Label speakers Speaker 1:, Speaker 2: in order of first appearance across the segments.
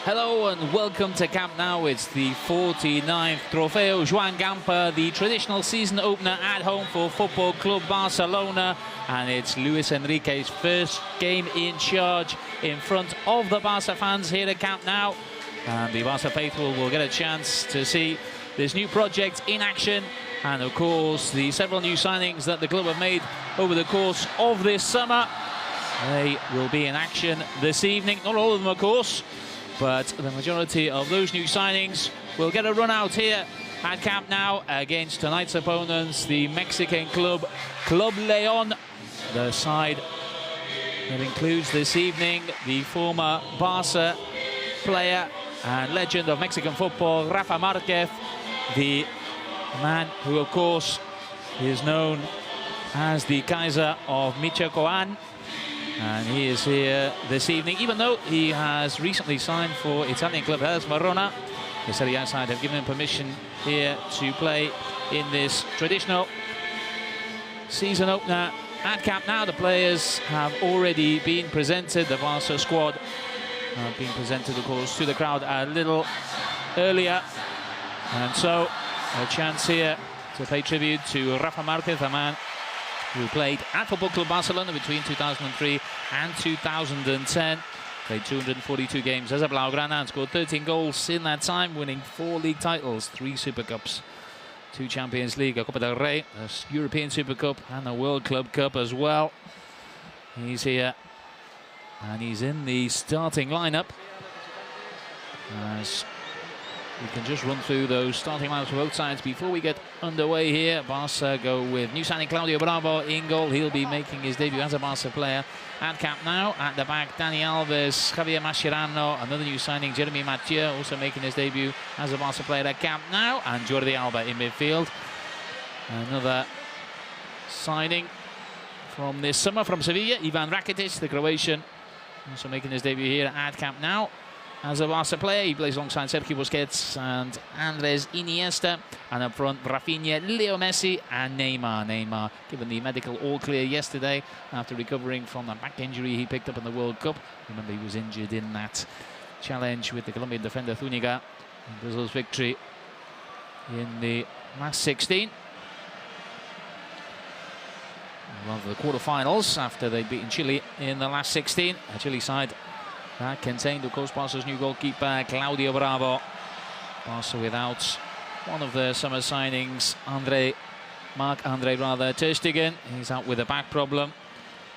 Speaker 1: Hello and welcome to Camp Nou. It's the 49th Trofeo Joan Gamper, the traditional season opener at home for Football Club Barcelona. And it's Luis Enrique's first game in charge in front of the Barca fans here at Camp Nou. And the Barca faithful will get a chance to see this new project in action. And of course, the several new signings that the club have made over the course of this summer. They will be in action this evening. Not all of them, of course, but the majority of those new signings will get a run out here at Camp Nou against tonight's opponents, the Mexican club Club León. The side that includes this evening the former Barca player and legend of Mexican football, Rafa Marquez, the man who, of course, is known as the Kaiser of Michoacán. And he is here this evening, even though he has recently signed for Italian club Hellas Verona. The Serie A side have given him permission here to play in this traditional season opener at Camp Nou. The players have already been presented. The Barca squad have been presented, of course, to the crowd a little earlier. And so, a chance here to pay tribute to Rafa Marquez, a man who played at Football Club Barcelona between 2003 and 2010. Played 242 games as a Blaugrana and scored 13 goals in that time, winning 4 league titles, 3 Super Cups, 2 Champions League, a Copa del Rey, a European Super Cup and a World Club Cup as well. He's here and he's in the starting lineup. As we can just run through those starting lineups for both sides before we get underway here. Barca go with new signing Claudio Bravo in goal. He'll be making his debut as a Barca player at Camp Nou. At the back, Dani Alves, Javier Mascherano, another new signing, Jeremy Mathieu, also making his debut as a Barca player at Camp Nou. And Jordi Alba in midfield. Another signing from this summer from Sevilla, Ivan Rakitic, the Croatian, also making his debut here at Camp Nou as a Barca player. He plays alongside Sergio Busquets and Andres Iniesta. And up front, Rafinha, Leo Messi and Neymar. Neymar given the medical all-clear yesterday after recovering from the back injury he picked up in the World Cup. Remember, he was injured in that challenge with the Colombian defender Zúñiga in Brazil's victory in the last 16. Rather the quarter-finals after they'd beaten Chile in the last 16. A Chile side that contained, of course, Barca's new goalkeeper, Claudio Bravo. Barca without one of their summer signings, Marc-Andre Ter Stegen. He's out with a back problem.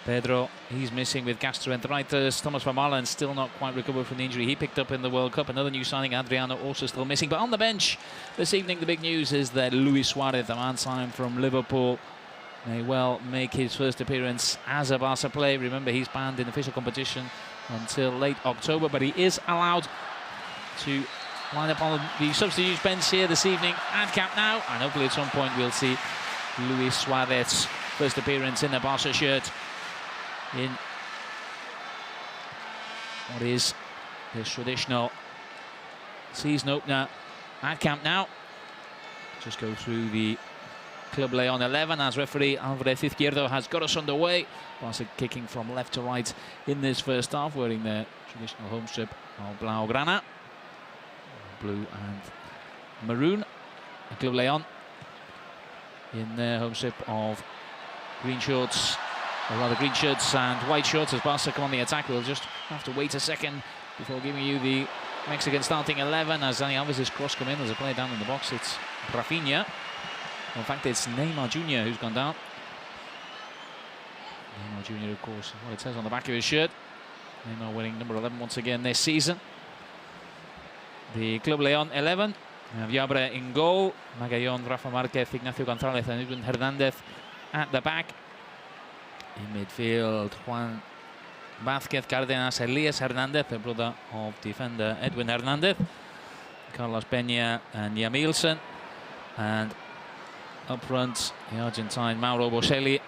Speaker 1: Pedro, he's missing with gastroenteritis. Thomas Vermaelen still not quite recovered from the injury he picked up in the World Cup. Another new signing, Adriano, also still missing. But on the bench this evening, the big news is that Luis Suarez, the man signed from Liverpool, may well make his first appearance as a Barca player. Remember, he's banned in official competition until late October, but he is allowed to line up on the substitutes bench here this evening at Camp Nou, and hopefully at some point we'll see Luis Suarez's first appearance in the Barca shirt in what is this traditional season opener at Camp Nou. Just go through the Club León 11 as referee Alvarez Izquierdo has got us underway. Barca kicking from left to right in this first half, wearing their traditional home strip of Blaugrana, blue and maroon. Club León in their home strip of green shorts, or rather green shirts and white shorts, as Barca come on the attack. We'll just have to wait a second before giving you the Mexican starting 11 as Dani Alves' cross come in. There's a player down in the box. It's Rafinha. In fact, it's Neymar Jr. who's gone down. Neymar Jr., of course, what it says on the back of his shirt. Neymar wearing number 11 once again this season. The Club León 11. Viabre in goal. Magallón, Rafa Marquez, Ignacio González and Edwin Hernández at the back. In midfield, Juan Vázquez, Cárdenas, Elias Hernández, the brother of defender Edwin Hernández, Carlos Peña and Yamilson. And up front, the Argentine Mauro Boselli.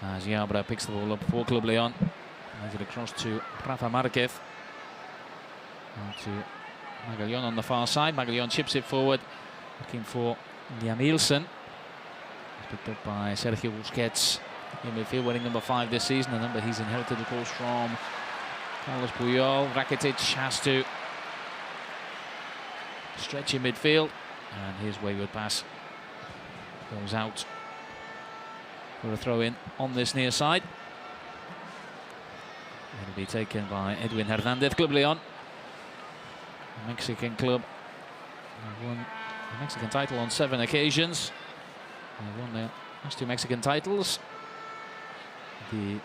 Speaker 1: As Viabre picks the ball up for Club León. Plays it across to Rafa Marquez. And to Magallón on the far side. Magallón chips it forward, looking for Yamilson. Picked up by Sergio Busquets in midfield, wearing number 5 this season, a number he's inherited, of course, from Carlos Puyol. Rakitic has to stretch in midfield, and his wayward pass goes out for a throw-in on this near side. It'll be taken by Edwin Hernandez. Club León, a Mexican club, won the Mexican title on 7 occasions. They won their last 2 Mexican titles, the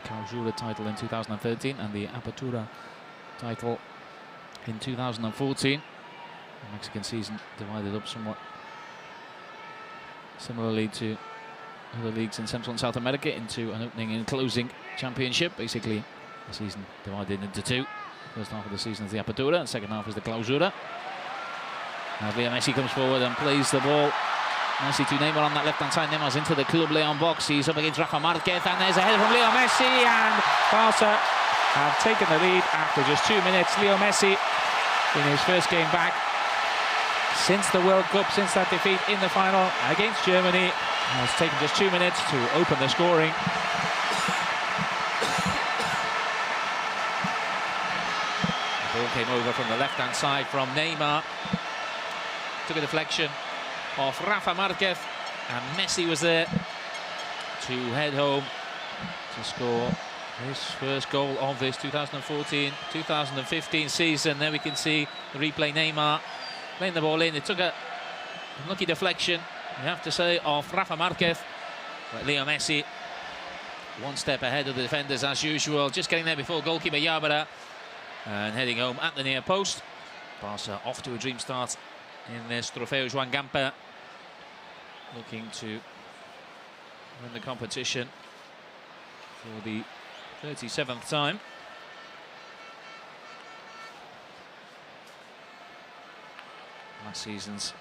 Speaker 1: Clausura title in 2013 and the Apertura title in 2014. The Mexican season divided up somewhat similarly to other leagues in Central and South America into an opening and closing championship. Basically, the season divided into 2. First half of the season is the Apertura, and second half is the Clausura. As Leo Messi comes forward and plays the ball nicely to Neymar on that left-hand side. Neymar's into the Club León box. He's up against Rafa Marquez, and there's a header from Leo Messi, and Barca have taken the lead after just 2 minutes. Leo Messi, in his first game back since the World Cup, since that defeat in the final against Germany, has taken just 2 minutes to open the scoring. The ball came over from the left-hand side from Neymar. Took a deflection off Rafa Marquez, and Messi was there to head home to score his first goal of this 2014-2015 season. There we can see the replay. Neymar playing the ball in. It took a lucky deflection, you have to say, off Rafa Marquez, but Leo Messi one step ahead of the defenders as usual, just getting there before goalkeeper Yabara, and heading home at the near post. Barca off to a dream start in this Trofeo Joan Gamper, looking to win the competition for the 37th time. Last season's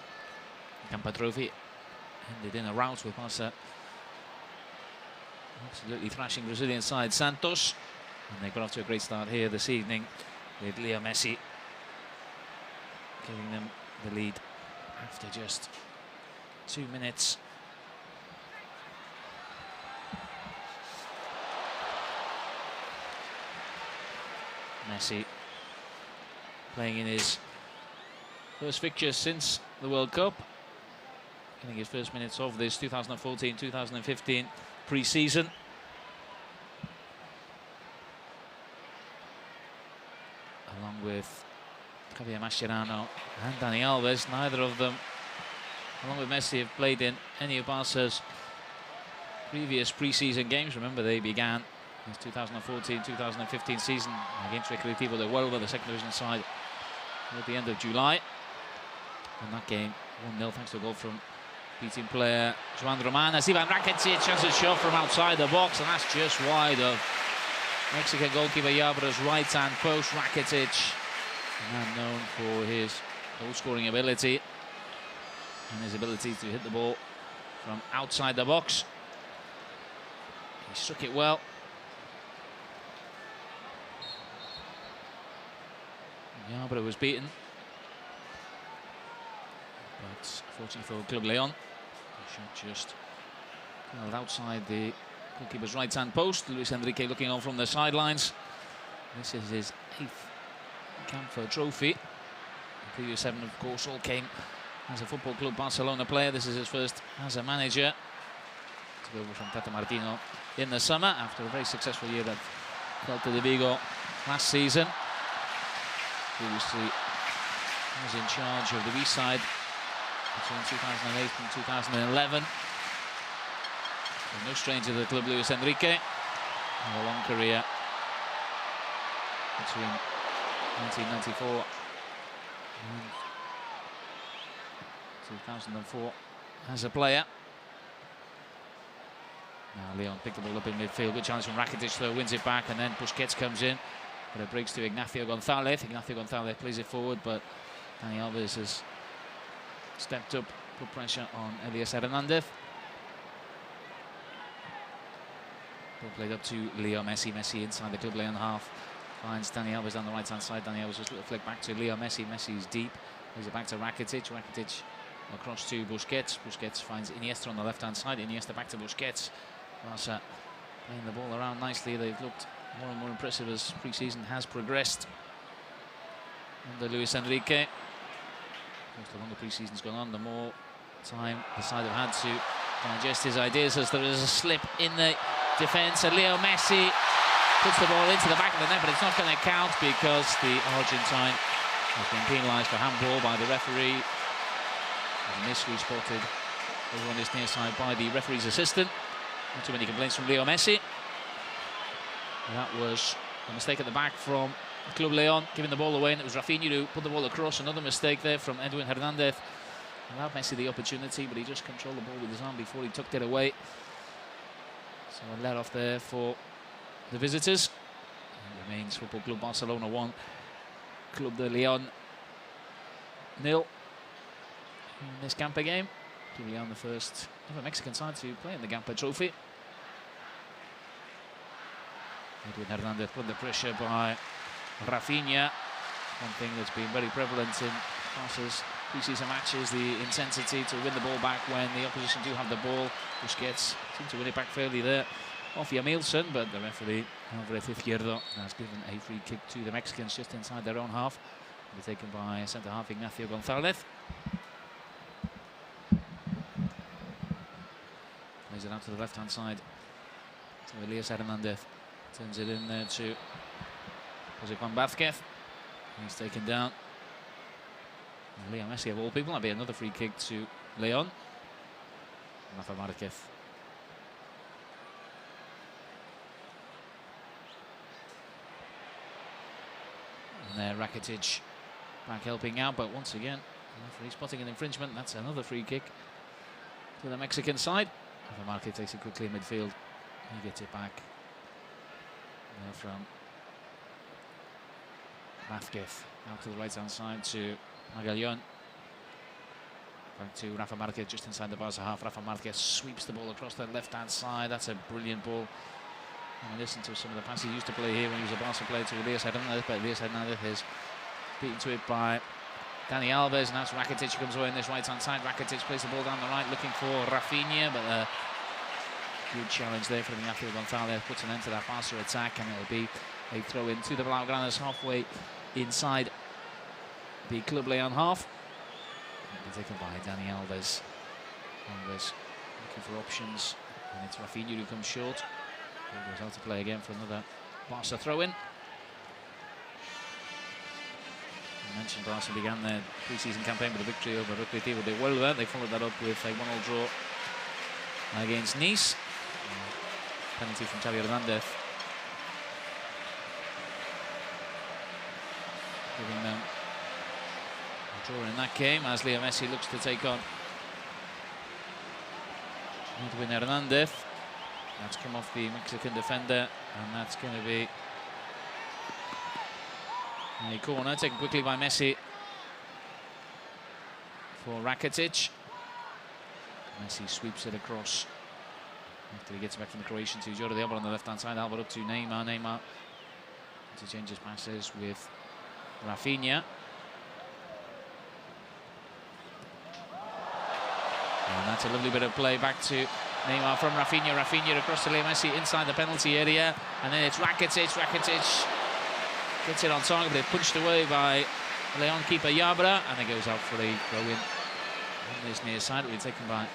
Speaker 1: Gamper trophy ended in a rout with Barca absolutely thrashing Brazilian side Santos, and they got off to a great start here this evening with Leo Messi giving them the lead after just 2 minutes. Messi playing in his first fixture since the World Cup, getting his first minutes of this 2014-2015 pre-season. Along with Javier Mascherano and Dani Alves, neither of them, along with Messi, have played in any of Barca's previous pre-season games. Remember, they began this 2014-2015 season against Recreativo de Huelva, the second division side, at the end of July. In that game, 1-0 thanks to a goal from beating player Joan Roman, as Ivan Rakitic has a shot from outside the box, and that's just wide of Mexican goalkeeper Yabara's right-hand post. Rakitic, a man known for his goal-scoring ability and his ability to hit the ball from outside the box. He struck it well. Yabara was beaten, but fortunately for Club León, the shot just held outside the goalkeeper's right-hand post. Luis Enrique looking on from the sidelines. This is his 8th Gamper trophy. The previous 7, of course, all came as a Football Club Barcelona player. This is his first as a manager. Took over from Tata Martino in the summer after a very successful year at Celta de Vigo last season. Previously was in charge of the B side between 2008 and 2011. So no stranger to the club, Luis Enrique. And a long career between 1994 and 2004 as a player. Now León picked the ball up in midfield. Good challenge from Rakitic, though, wins it back, and then Busquets comes in. But it breaks to Ignacio González. Ignacio González plays it forward, but Dani Alves has stepped up, put pressure on Elias Hernandez. Ball played up to Leo Messi. Messi inside the Club León half. Finds Dani Alves down the right-hand side. Dani Alves just a little flick back to Leo Messi. Messi's deep. Plays it back to Rakitic. Rakitic across to Busquets. Busquets finds Iniesta on the left-hand side. Iniesta back to Busquets. Barça playing the ball around nicely. They've looked more and more impressive as pre-season has progressed under Luis Enrique. Of course, the longer pre-season's gone on, the more time the side have had to digest his ideas, as there is a slip in the defence, and Leo Messi puts the ball into the back of the net, but it's not going to count because the Argentine has been penalised for handball by the referee. Initially spotted over on his near side by the referee's assistant. Not too many complaints from Leo Messi. That was a mistake at the back from Club León, giving the ball away, and it was Rafinha who put the ball across. Another mistake there from Edwin Hernandez. Allowed Messi the opportunity, but he just controlled the ball with his arm before he tucked it away. So a let off there for the visitors. It remains Football Club Barcelona 1, Club de León 0 in this Gamper game. Club León, the first ever Mexican side to play in the Gamper Trophy. Edwin Hernandez put the pressure by Rafinha. One thing that's been very prevalent in Barca's pre-season matches, the intensity to win the ball back when the opposition do have the ball. Busquets seemed to win it back fairly there off Yamilson, but the referee, Alvarez Izquierdo, has given a free kick to the Mexicans just inside their own half. It'll be taken by centre-half Ignacio Gonzalez. Plays it out to the left-hand side. So Elias Hernandez turns it in there to Jose Juan Vázquez. He's taken down. And Leo Messi, of all people, that'll be another free kick to León. Rafa Marquez. And there, Rakitic back helping out, but once again, referee spotting an infringement. That's another free kick to the Mexican side. Rafa Marquez takes it quickly in midfield. He gets it back there from Vázquez out to the right-hand side to Magallón. Back to Rafa Marquez just inside the Barca half. Rafa Marquez sweeps the ball across the left-hand side. That's a brilliant ball. And listen to some of the passes he used to play here when he was a Barca player to Elias Hernandez, but Elias Hernandez is beaten to it by Dani Alves, and that's Rakitic who comes away on this right-hand side. Rakitic plays the ball down the right, looking for Rafinha, but a good challenge there from Ignacio Gonzalez puts an end to that Barca attack, and it'll be a throw in to the Blaugranas halfway inside the Club León half. It'll be taken by Dani Alves. Alves looking for options, and it's Rafinha who comes short. He goes out to play again for another Barca throw-in. I mentioned Barca began their pre-season campaign with a victory over Recreativo de Huelva. They followed that up with a 1-0 draw against Nice. Penalty from Xavi Hernandez, giving them a draw in that game, as Leo Messi looks to take on Edwin Hernandez. That's come off the Mexican defender, and that's going to be a corner taken quickly by Messi for Rakitic. Messi sweeps it across after he gets back from the Croatian to Jordi Alba on the left-hand side. Alba up to Neymar. Neymar interchanges passes with Rafinha. And that's a lovely bit of play back to Neymar from Rafinha. Rafinha across to Leo Messi inside the penalty area, and then it's Rakitic. Rakitic gets it on target, but it's punched away by León keeper Yabra, and it goes out for a throw-in on this near side. It will be taken by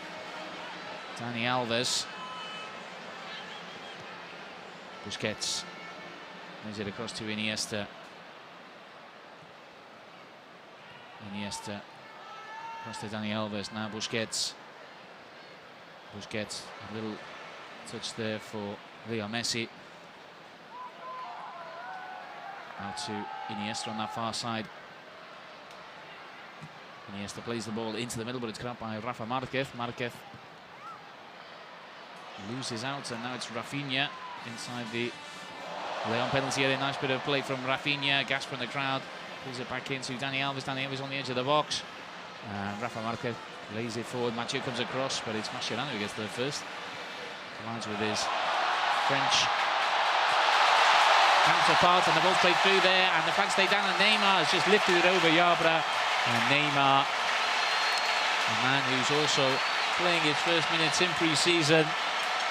Speaker 1: Dani Alves. Busquets moves it across to Iniesta. Iniesta across to Dani Alves. Now Busquets. Busquets, a little touch there for Leo Messi. Out to Iniesta on that far side. Iniesta plays the ball into the middle, but it's cut out by Rafa Marquez. Marquez loses out, and now it's Rafinha inside the León penalty area. Nice bit of play from Rafinha. Gasper in the crowd. Pulls it back into Dani Alves. Dani Alves on the edge of the box. Rafa Marquez lays it forward. Mathieu comes across, but it's Mascherano who gets there first. Collides with his French counterpart, and the ball's played through there, and the flag stayed down, and Neymar has just lifted it over Yabra. And Neymar, a man who's also playing his first minutes in pre-season,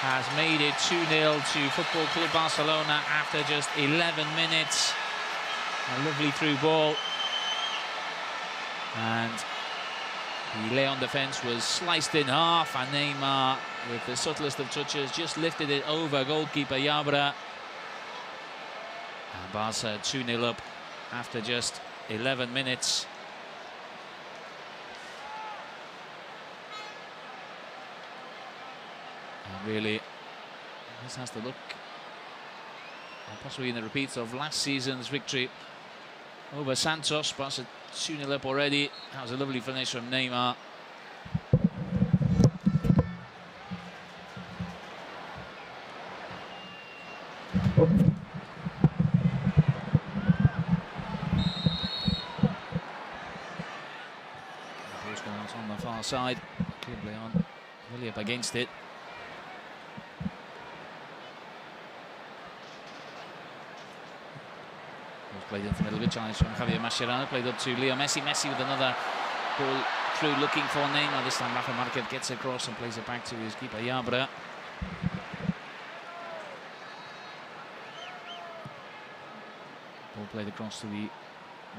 Speaker 1: has made it 2-0 to Football Club Barcelona after just 11 minutes. A lovely through ball. And the León defence was sliced in half, and Neymar, with the subtlest of touches, just lifted it over goalkeeper Yabra. And Barca 2-0 up after just 11 minutes. And really, this has to look possibly in the repeats of last season's victory over Santos. Barca 2-0 up already. That was a lovely finish from Neymar. Ball's going out on the far side. Club León really up against it. Played into the middle, good challenge from Javier Mascherano, played up to Leo Messi. Messi with another ball through, looking for Neymar. This time Rafa Marquez gets across and plays it back to his keeper Yabra. Ball played across to the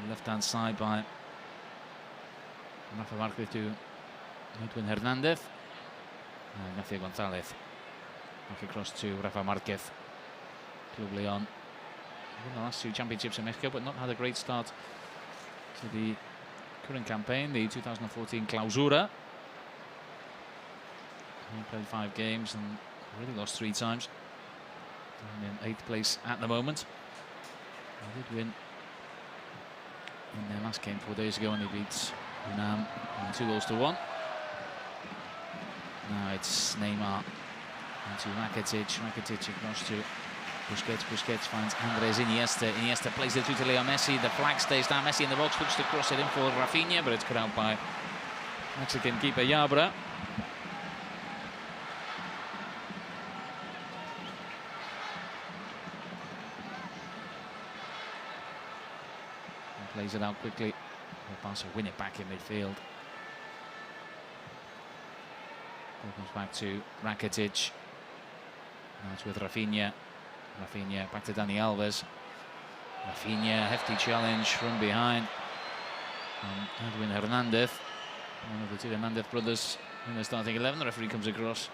Speaker 1: left-hand side by Rafa Marquez to Edwin Hernandez. Ignacio González back across to Rafa Marquez. Club León won the last two championships in Mexico, but not had a great start to the current campaign, the 2014 Clausura. He played 5 games and really lost 3 times. In 8th place at the moment. They did win in their last game 4 days ago, and they beat UNAM 2-1. Now it's Neymar into Rakitic. Rakitic across to Busquets. Busquets finds Andres Iniesta. Iniesta plays it through to Leo Messi. The flag stays down. Messi in the box, looks to cross it in for Rafinha, but it's cut out by Mexican keeper Yabra. And plays it out quickly. Barca win it back in midfield. Ball comes back to Rakitic. Now it's with Rafinha. Rafinha back to Dani Alves. Rafinha, hefty challenge from behind. And Edwin Hernandez, one of the 2 Hernandez brothers in the starting 11. The referee comes across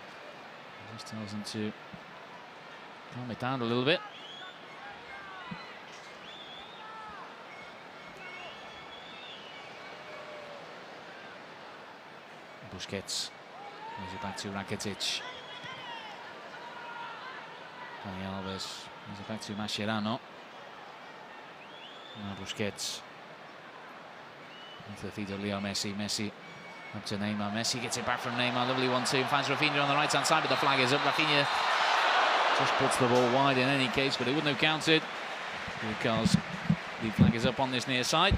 Speaker 1: and just tells him to calm it down a little bit. Busquets plays it back to Rakitic. Dani Alves brings it back to Mascherano. Now Busquets into the feet of Leo Messi. Messi up to Neymar. Messi gets it back from Neymar. Lovely 1-2. Finds Rafinha on the right hand side, but the flag is up. Rafinha just puts the ball wide in any case, but it wouldn't have counted because the flag is up on this near side.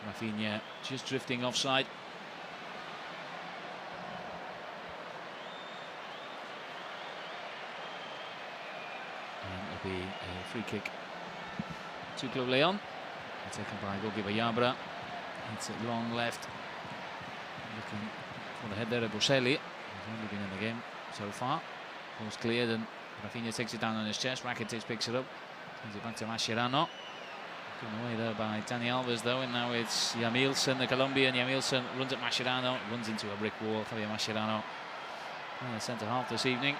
Speaker 1: Rafinha just drifting offside. And it'll be a free kick to Club León. Taken by goalkeeper Yabra. It's it long left. Looking for the head there of Boselli. He's only been in the game so far. Ball's cleared and Rafinha takes it down on his chest. Rakitic picks it up. Sends it back to Mascherano. Taken away there by Dani Alves though, and now it's Yamilson, the Colombian. Yamilson runs at Mascherano, runs into a brick wall. Javier Mascherano in the centre half this evening,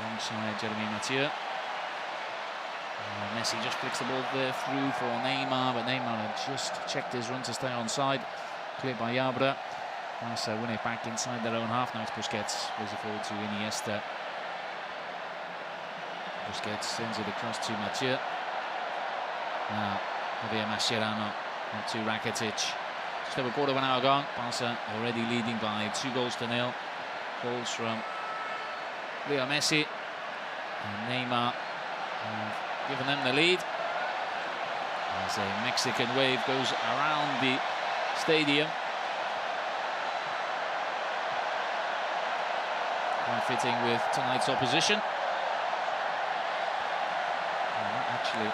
Speaker 1: alongside Jeremy Mathieu. Messi just flicks the ball there through for Neymar, but Neymar had just checked his run to stay onside. Cleared by Yabra. Barca win it back inside their own half. Now it's Busquets, plays it forward to Iniesta. Busquets sends it across to Mathieu. Now Javier Mascherano up to Rakitic. Just over a quarter of an hour gone. Barca already leading by 2-0. Goals from Leo Messi and Neymar have given them the lead. As a Mexican wave goes around the stadium. Quite fitting with tonight's opposition. actually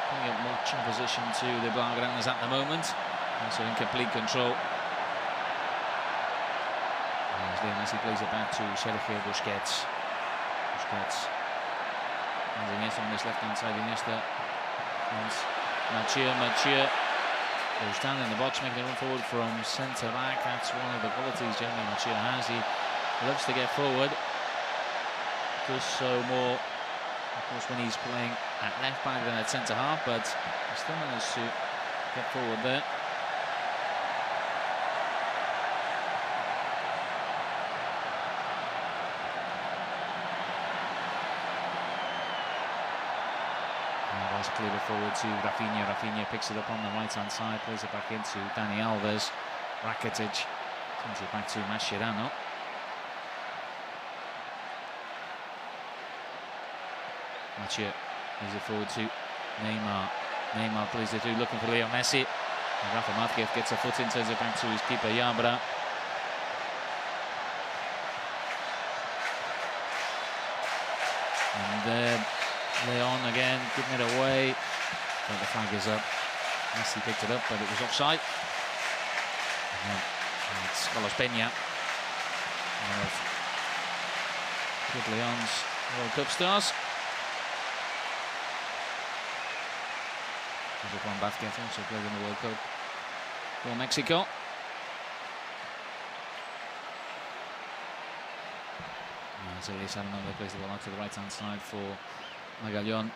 Speaker 1: putting up much opposition to the Blaugranas at the moment. Also in complete control. As Leo Messi plays it back to Sergio Busquets. And Iniesta on his left-hand side. Iniesta and Mathieu goes down in the box, making a run forward from centre-back. That's one of the qualities Jeremy Mathieu has. He loves to get forward. Does so more, of course, when he's playing at left-back than at centre-half, but he still managed to get forward there. Clear it forward to Rafinha. Rafinha picks it up on the right-hand side, plays it back into Dani Alves. Rakitic sends it back to Mascherano. Mathieu plays it forward to Neymar. Neymar plays it through, looking for Leo Messi. And Rafa Marquez gets a foot in, turns it back to his keeper Yabra. And León again giving it away, but the flag is up. Messi picked it up, but it was offside. And it's Carlos Peña, one of Club León's World Cup stars. Juan Vázquez also played in the World Cup for Mexico. Elias Armando plays the ball out to the right-hand side for Magallón.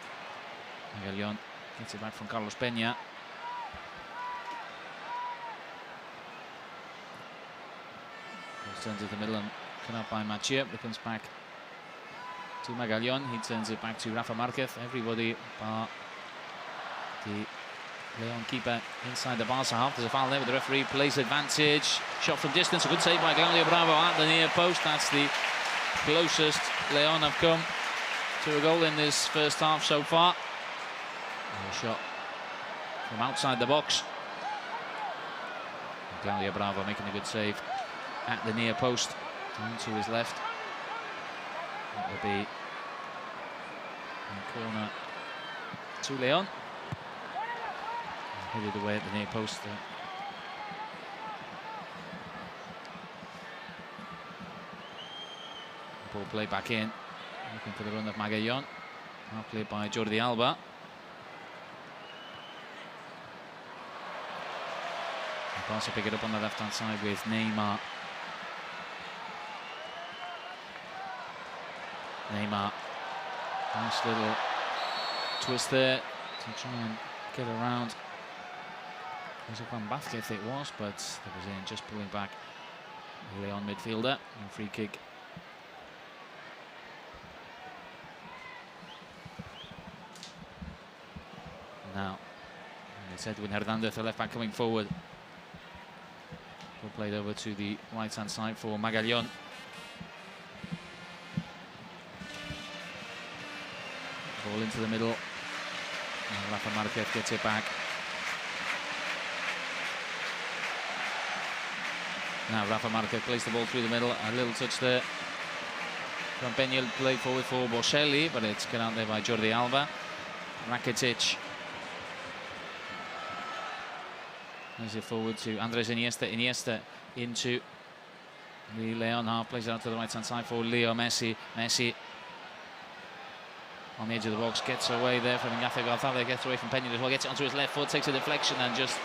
Speaker 1: Magallón gets it back from Carlos Peña. Turns it to the middle and cut out by Mathieu. It comes back to Magallón. He turns it back to Rafa Marquez. Everybody bar the León keeper inside the Barça half. There's a foul there, but the referee plays advantage. Shot from distance. A good save by Claudio Bravo at the near post. That's the closest León have come to a goal in this first half so far. And a shot from outside the box. And Claudio Bravo making a good save at the near post. Down to his left. That will be a corner to León. Headed away at the near post. Ball played back in. Looking for the run of Magallón. Now played by Jordi Alba. And Barca pick it up on the left-hand side with Neymar. Neymar. Nice little twist there to try and get around. It was Juan Vázquez it was, but the Brazilian just pulling back the León midfielder. And free kick. Now, it's Edwin Hernandez, the left back, coming forward. Ball played over to the right-hand side for Magallón. Ball into the middle. And Rafa Marquez gets it back. Now Rafa Marquez plays the ball through the middle. A little touch there from Peña, played forward for Boselli, but it's cut out there by Jordi Alba. Rakitic. Plays it forward to Andres Iniesta. Iniesta into the León half. Plays it out to the right-hand side for Leo Messi. Messi on the edge of the box. Gets away there from Ignacio González. Gets away from Peña as well. Gets it onto his left foot. Takes a deflection and just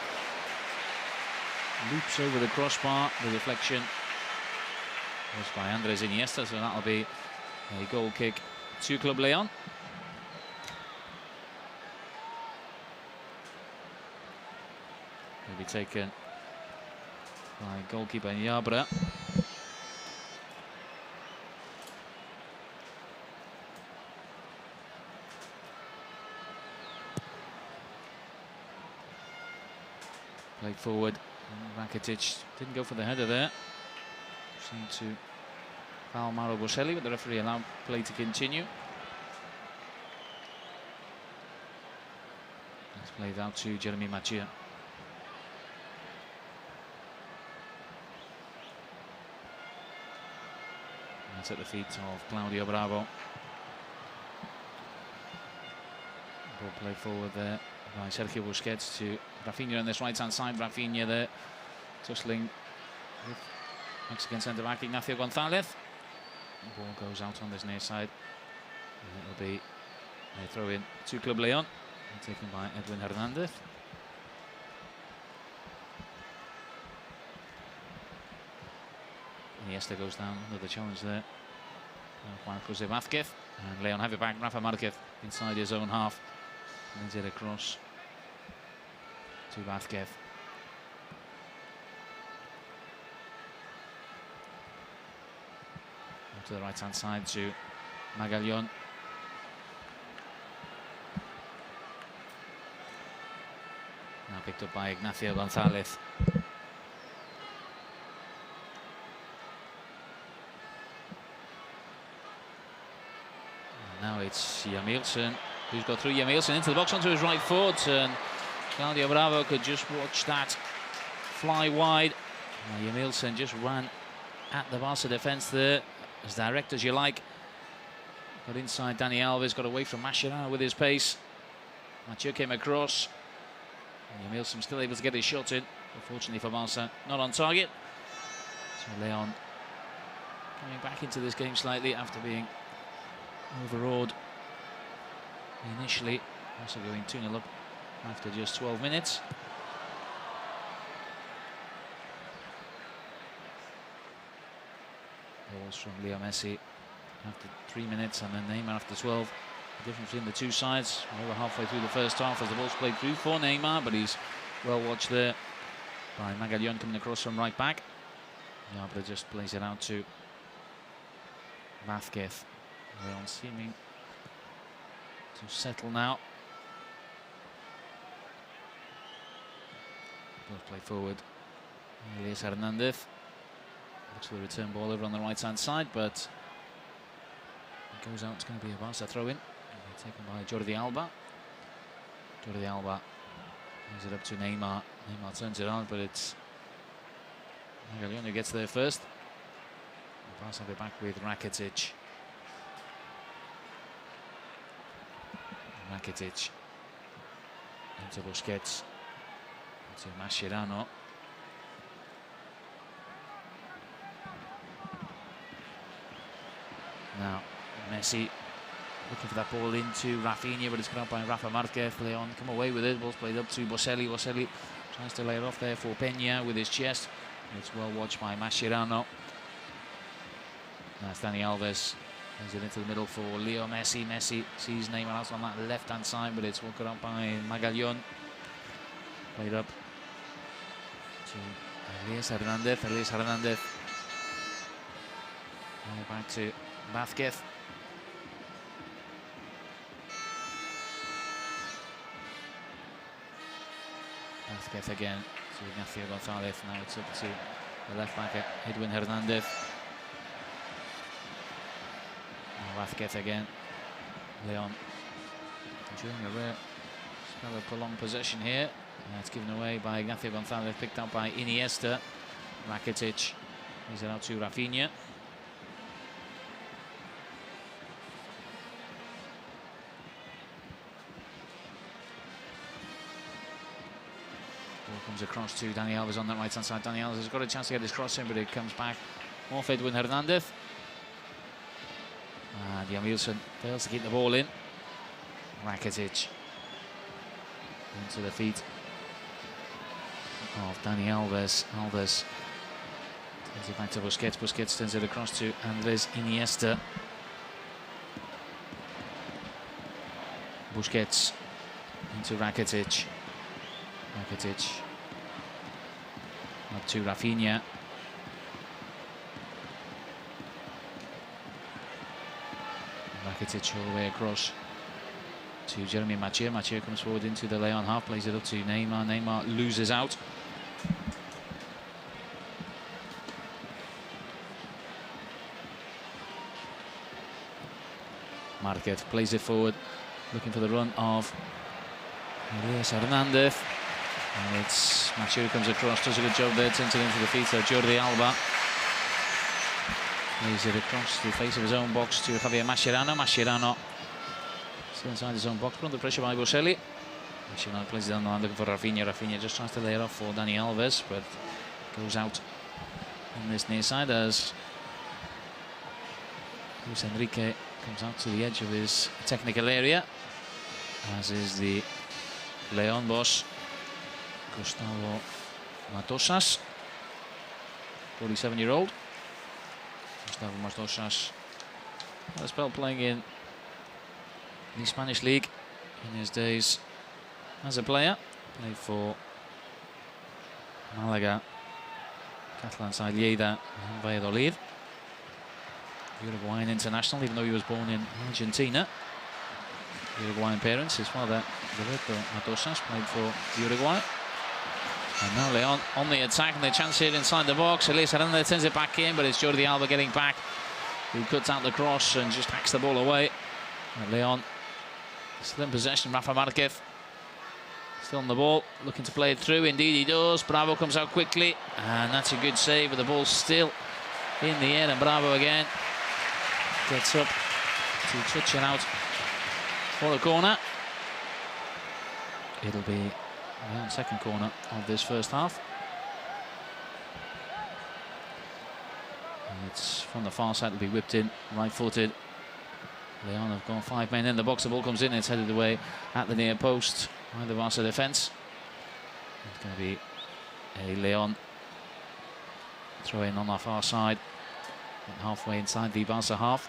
Speaker 1: loops over the crossbar. The deflection was by Andres Iniesta. So that'll be a goal kick to Club León. Will be taken by goalkeeper Yabra. Played forward. Rakitic didn't go for the header there. Seemed to foul Mauro Boselli, but the referee allowed play to continue. It's played out to Jeremy Mathieu. That's at the feet of Claudio Bravo. Ball play forward there by Sergio Busquets to Rafinha on this right-hand side. Rafinha there, tussling with Mexican centre-back Ignacio Gonzalez. The ball goes out on this near side. And it'll be a throw-in to Club León, taken by Edwin Hernandez. Iniesta goes down, another challenge there. Juan Jose Vázquez, and León have it back. Rafa Marquez inside his own half. Lends it across to Vázquez. Up to the right-hand side to Magallón. Now picked up by Ignacio Gonzalez. And now it's Jamilson who's got through. Jamilson into the box onto his right foot, and Claudio Bravo could just watch that fly wide. Jamilson just ran at the Barca defence there, as direct as you like. Got inside Dani Alves, got away from Mascherano with his pace. Mathieu came across. Jamilson still able to get his shot in. Unfortunately for Barca, not on target. So León coming back into this game slightly after being overawed initially. Also going 2-0 up after just 12 minutes. Balls from Leo Messi after 3 minutes, and then Neymar after 12. The difference between the two sides, over halfway through the first half as the ball's played through for Neymar, but he's well watched there by Magallón coming across from right back. Yabra just plays it out to Vázquez. León seeming to settle now. Both play forward. Elias Hernandez looks for the return ball over on the right-hand side, but it goes out. It's going to be a Barca throw-in. Taken by Jordi Alba. Jordi Alba brings it up to Neymar. Neymar turns it on, but it's Magallón who gets there first. Barca have it back with Rakitic. Rakitic into Busquets, into Mascherano. Now Messi looking for that ball into Rafinha, but it's cut out by Rafa Marquez. León come away with it. Ball's played up to Boselli. Boselli tries to lay it off there for Peña with his chest. It's well watched by Mascherano. That's Dani Alves. Plays it into the middle for Leo Messi. Messi sees Neymar out on that left-hand side, but it's cut out by Magallón. Played up to Elias Hernandez. Elias Hernandez. Now back to Vázquez. Vázquez again to Ignacio Gonzalez. Now it's up to the left back, Edwin Hernandez. Now Vázquez again. León enjoying a rare spell of prolonged possession here. It's given away by Ignacio Gonzalez, picked up by Iniesta. Rakitic plays it out to Rafinha. Comes across to Dani Alves on that right-hand side. Dani Alves has got a chance to get his cross in, but it comes back off Edwin Hernandez. And Jamilson fails to keep the ball in. Rakitic into the feet of Dani Alves. Alves turns it back to Busquets. Busquets turns it across to Andres Iniesta. Busquets into Rakitic. Rakitic up to Rafinha. Rakitic all the way across to Jeremy Mathieu. Mathieu comes forward into the León half, plays it up to Neymar. Neymar loses out. Marquez plays it forward, looking for the run of Elias Hernandez. And it's Mathieu comes across, does a good job there, turns it into the feet of Jordi Alba. Plays it across the face of his own box to Javier Mascherano. Mascherano Still inside his own box, put under pressure by Boselli. Mascherano plays it down the line looking for Rafinha. Rafinha just tries to lay it off for Dani Alves, but goes out on this near side as Luis Enrique comes out to the edge of his technical area, as is the León boss, Gustavo Matosas, 47-year-old. Gustavo Matosas had a spell playing in the Spanish league in his days as a player. Played for Malaga, Catalan side Lleida and Valladolid. Uruguayan international, even though he was born in Argentina. Uruguayan parents. His father, Roberto Matosas, played for Uruguay. And now León on the attack, and the chance here inside the box. Luis Hernandez sends it back in, but it's Jordi Alba getting back, who cuts out the cross and just hacks the ball away. And León still in possession. Rafa Marquez still on the ball, looking to play it through. Indeed he does. Bravo comes out quickly, and that's a good save, but the ball's still in the air, and Bravo again gets up to touch it out for a corner. It'll be the second corner of this first half. And it's from the far side, it'll be whipped in, right-footed. León have gone 5 men in the box, the ball comes in, it's headed away at the near post by the Barca defence. It's going to be a León throw in on our far side, halfway inside the Barca half.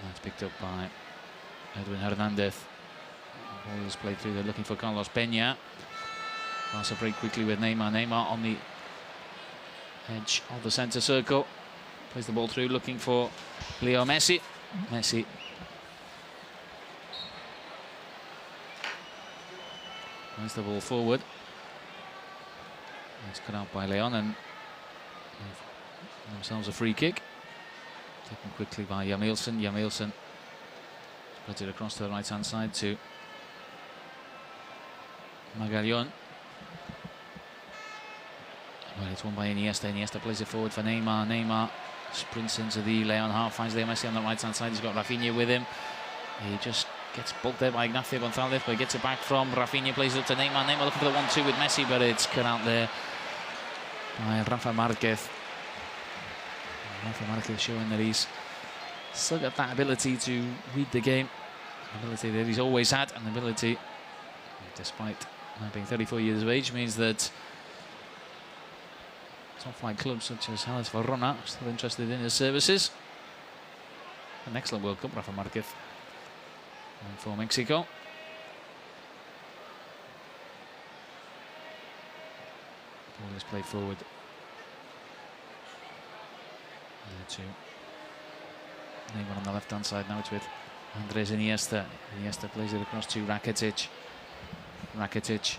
Speaker 1: That's picked up by Edwin Hernandez. The ball is played through, they're looking for Carlos Peña. Barca break quickly with Neymar. Neymar on the edge of the centre circle. Plays the ball through, looking for Leo Messi. Messi plays the ball forward. It's cut out by León, and themselves a free kick. Taken quickly by Jamilson. Jamilson spreads it across to the right-hand side to Magallón. Well, it's won by Iniesta. Iniesta plays it forward for Neymar. Neymar sprints into the León half, finds Leo Messi on the right-hand side. He's got Rafinha with him. He just gets bulked there by Ignacio González, but he gets it back from Rafinha, plays it up to Neymar. Neymar looking for the 1-2 with Messi, but it's cut out there by Rafa Marquez. Rafa Marquez showing that he's still got that ability to read the game, an ability that he's always had, an ability, despite now being 34 years of age, means that top-flight clubs such as Hellas Verona are still interested in his services. An excellent World Cup, Rafa Marquez, and for Mexico. Ball is played forward. To Neymar on the left-hand side. Now it's with Andres Iniesta. Iniesta plays it across to Rakitic. Rakitic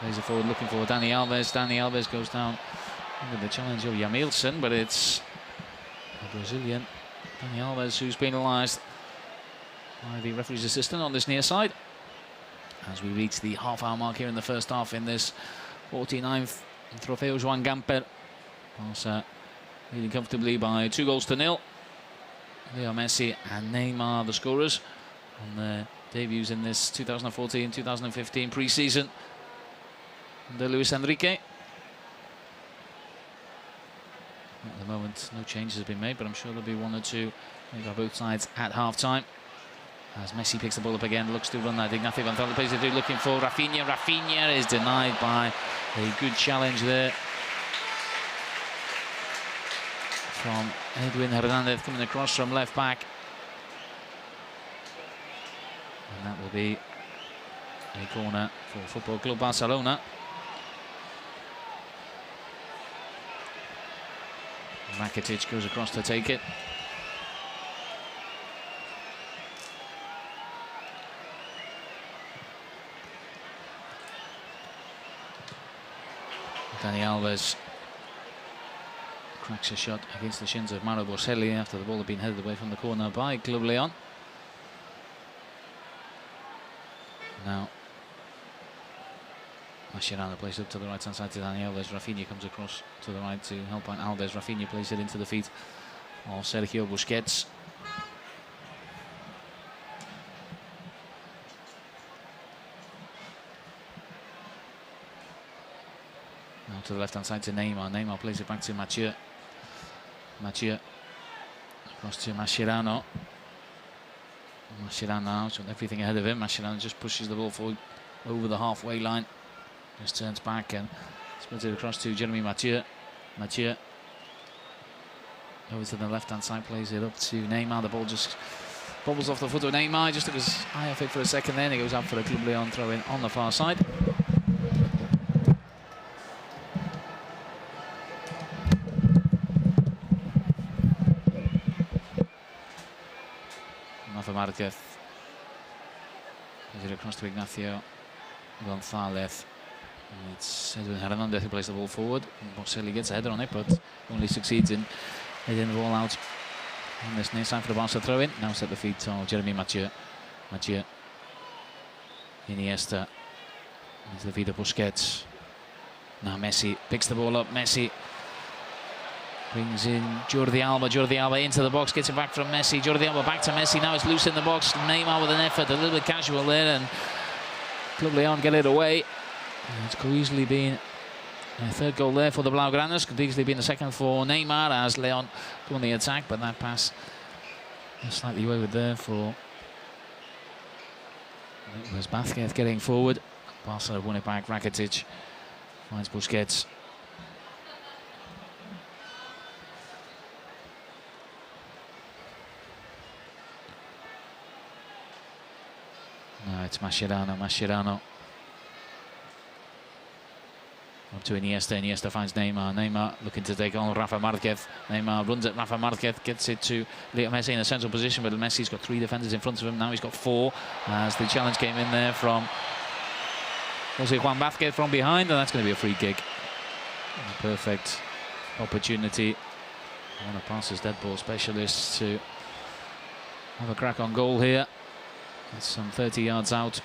Speaker 1: plays it forward, looking for Dani Alves. Dani Alves goes down under the challenge of Jamilson, but it's a Brazilian, Dani Alves, who's penalised by the referee's assistant on this near side. As we reach the half-hour mark here in the first half in this 49th Trofeo Joan Gamper. Barca leading comfortably by 2-0. Leo Messi and Neymar, the scorers, on their debuts in this 2014-2015 pre-season under Luis Enrique. At the moment, no changes have been made, but I'm sure there'll be 1 or 2 made by both sides at half-time. As Messi picks the ball up again, looks to run that. Ignacio González plays it through, looking for Rafinha. Rafinha is denied by a good challenge there from Edwin Hernandez, coming across from left back. And that will be a corner for Football Club Barcelona. Rakitic goes across to take it. Dani Alves cracks a shot against the shins of Mauro Boselli after the ball had been headed away from the corner by Club León. Now Mascherano plays up to the right hand side to Dani Alves. Rafinha comes across to the right to help out Alves. Rafinha plays it into the feet of Sergio Busquets. Now to the left-hand side to Neymar. Neymar plays it back to Mathieu. Mathieu across to Mascherano. Mascherano out with everything ahead of him. Mascherano just pushes the ball forward over the halfway line. Just turns back and spreads it across to Jeremy Mathieu. Mathieu over to the left-hand side, plays it up to Neymar. The ball just bobbles off the foot of Neymar. Just took his eye off it for a second then. He goes out for a Club León throw-in on the far side. Marquez plays it across to Ignacio Gonzalez. It's Edwin Hernandez who plays the ball forward. Boselli gets a header on it, but only succeeds in heading the ball out on this near side for the Barca throw-in. Now it's at the feet of Jeremy Mathieu. Mathieu, Iniesta, into the feet of Busquets. Now Messi picks the ball up. Messi brings in Jordi Alba. Jordi Alba into the box, gets it back from Messi. Jordi Alba back to Messi. Now it's loose in the box. Neymar with an effort, a little bit casual there, and Club León get it away. It's could easily been a third goal there for the Blaugranas. Could easily been the second for Neymar as León won the attack, but that pass was slightly wayward there for. It was Vázquez getting forward. Barca won it back. Rakitic finds Busquets. No, it's Mascherano. Mascherano up to Iniesta. Iniesta finds Neymar. Neymar looking to take on Rafa Marquez. Neymar runs at Rafa Marquez, gets it to Leo Messi in a central position, but Messi's got 3 defenders in front of him. Now he's got 4 as the challenge came in there from Juan Vázquez from behind, and that's going to be a free kick. A perfect opportunity. One of Barca's dead ball specialists to have a crack on goal here. It's some 30 yards out.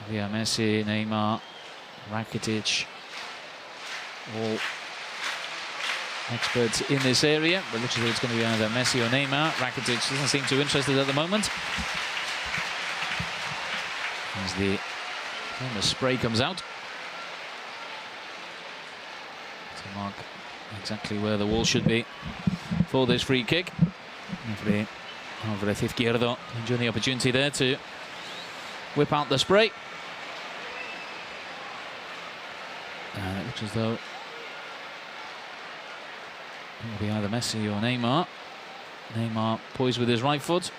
Speaker 1: Via Messi, Neymar, Rakitic, all experts in this area, but looks as though it's going to be either Messi or Neymar. Rakitic doesn't seem too interested at the moment. As the spray comes out to mark exactly where the wall should be for this free kick. Alvarez Izquierdo enjoying the opportunity there to whip out the spray. And it looks as though it will be either Messi or Neymar. Neymar poised with his right foot.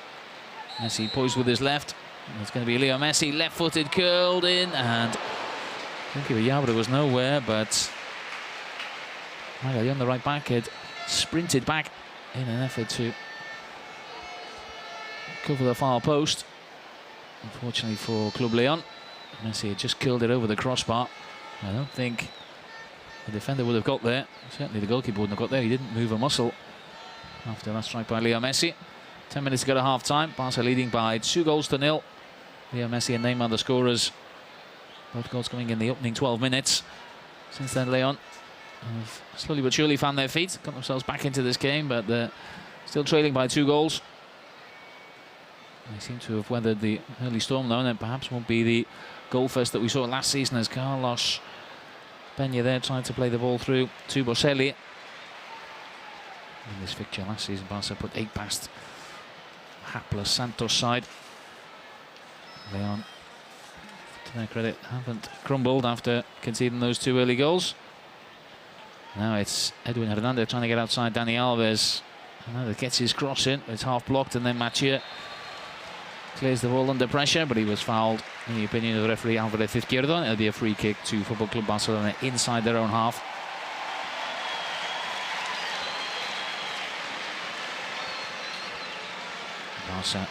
Speaker 1: Messi poised with his left. And it's going to be Leo Messi, left-footed, curled in, and I think Yabra was nowhere, but on the right back had sprinted back in an effort to cover the far post. Unfortunately for Club León, Messi had just curled it over the crossbar. I don't think the defender would have got there. Certainly the goalkeeper wouldn't have got there. He didn't move a muscle after that strike by Leo Messi. 10 minutes to go to half-time. Barca leading by 2-0. Leo Messi and Neymar the scorers. Both goals coming in the opening 12 minutes. Since then, León have slowly but surely found their feet, got themselves back into this game, but they're still trailing by 2 goals. They seem to have weathered the early storm, though, and it perhaps won't be the goal fest that we saw last season as Carlos Peña there trying to play the ball through to Boselli. In this fixture last season, Barca put 8 past hapless Santos side. León, to their credit, haven't crumbled after conceding those 2 early goals. Now it's Edwin Hernandez trying to get outside Dani Alves. Hernandez gets his cross in, it's half blocked, and then Mathieu clears the ball under pressure, but he was fouled in the opinion of the referee Alvarez Izquierdo. It'll be a free kick to Football Club Barcelona inside their own half. Barca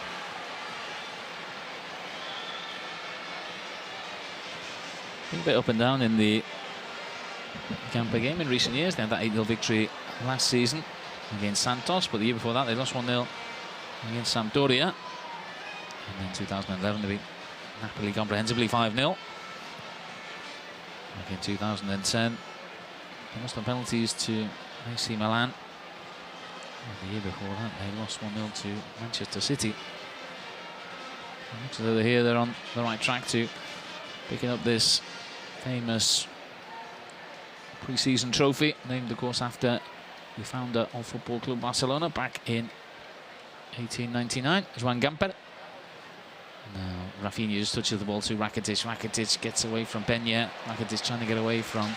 Speaker 1: a bit up and down in the Gamper game in recent years. They had that 8-0 victory last season against Santos, but the year before that they lost 1-0 against Sampdoria. And in 2011 they beat Napoli comprehensively 5-0. Like in 2010 they lost on penalties to AC Milan. The year before that, they lost 1-0 to Manchester City. So here they're on the right track to picking up this famous pre-season trophy, named, of course, after the founder of Football Club Barcelona back in 1899, Joan Gamper. Now Rafinha just touches the ball to Rakitic. Rakitic gets away from Peña. Rakitic trying to get away from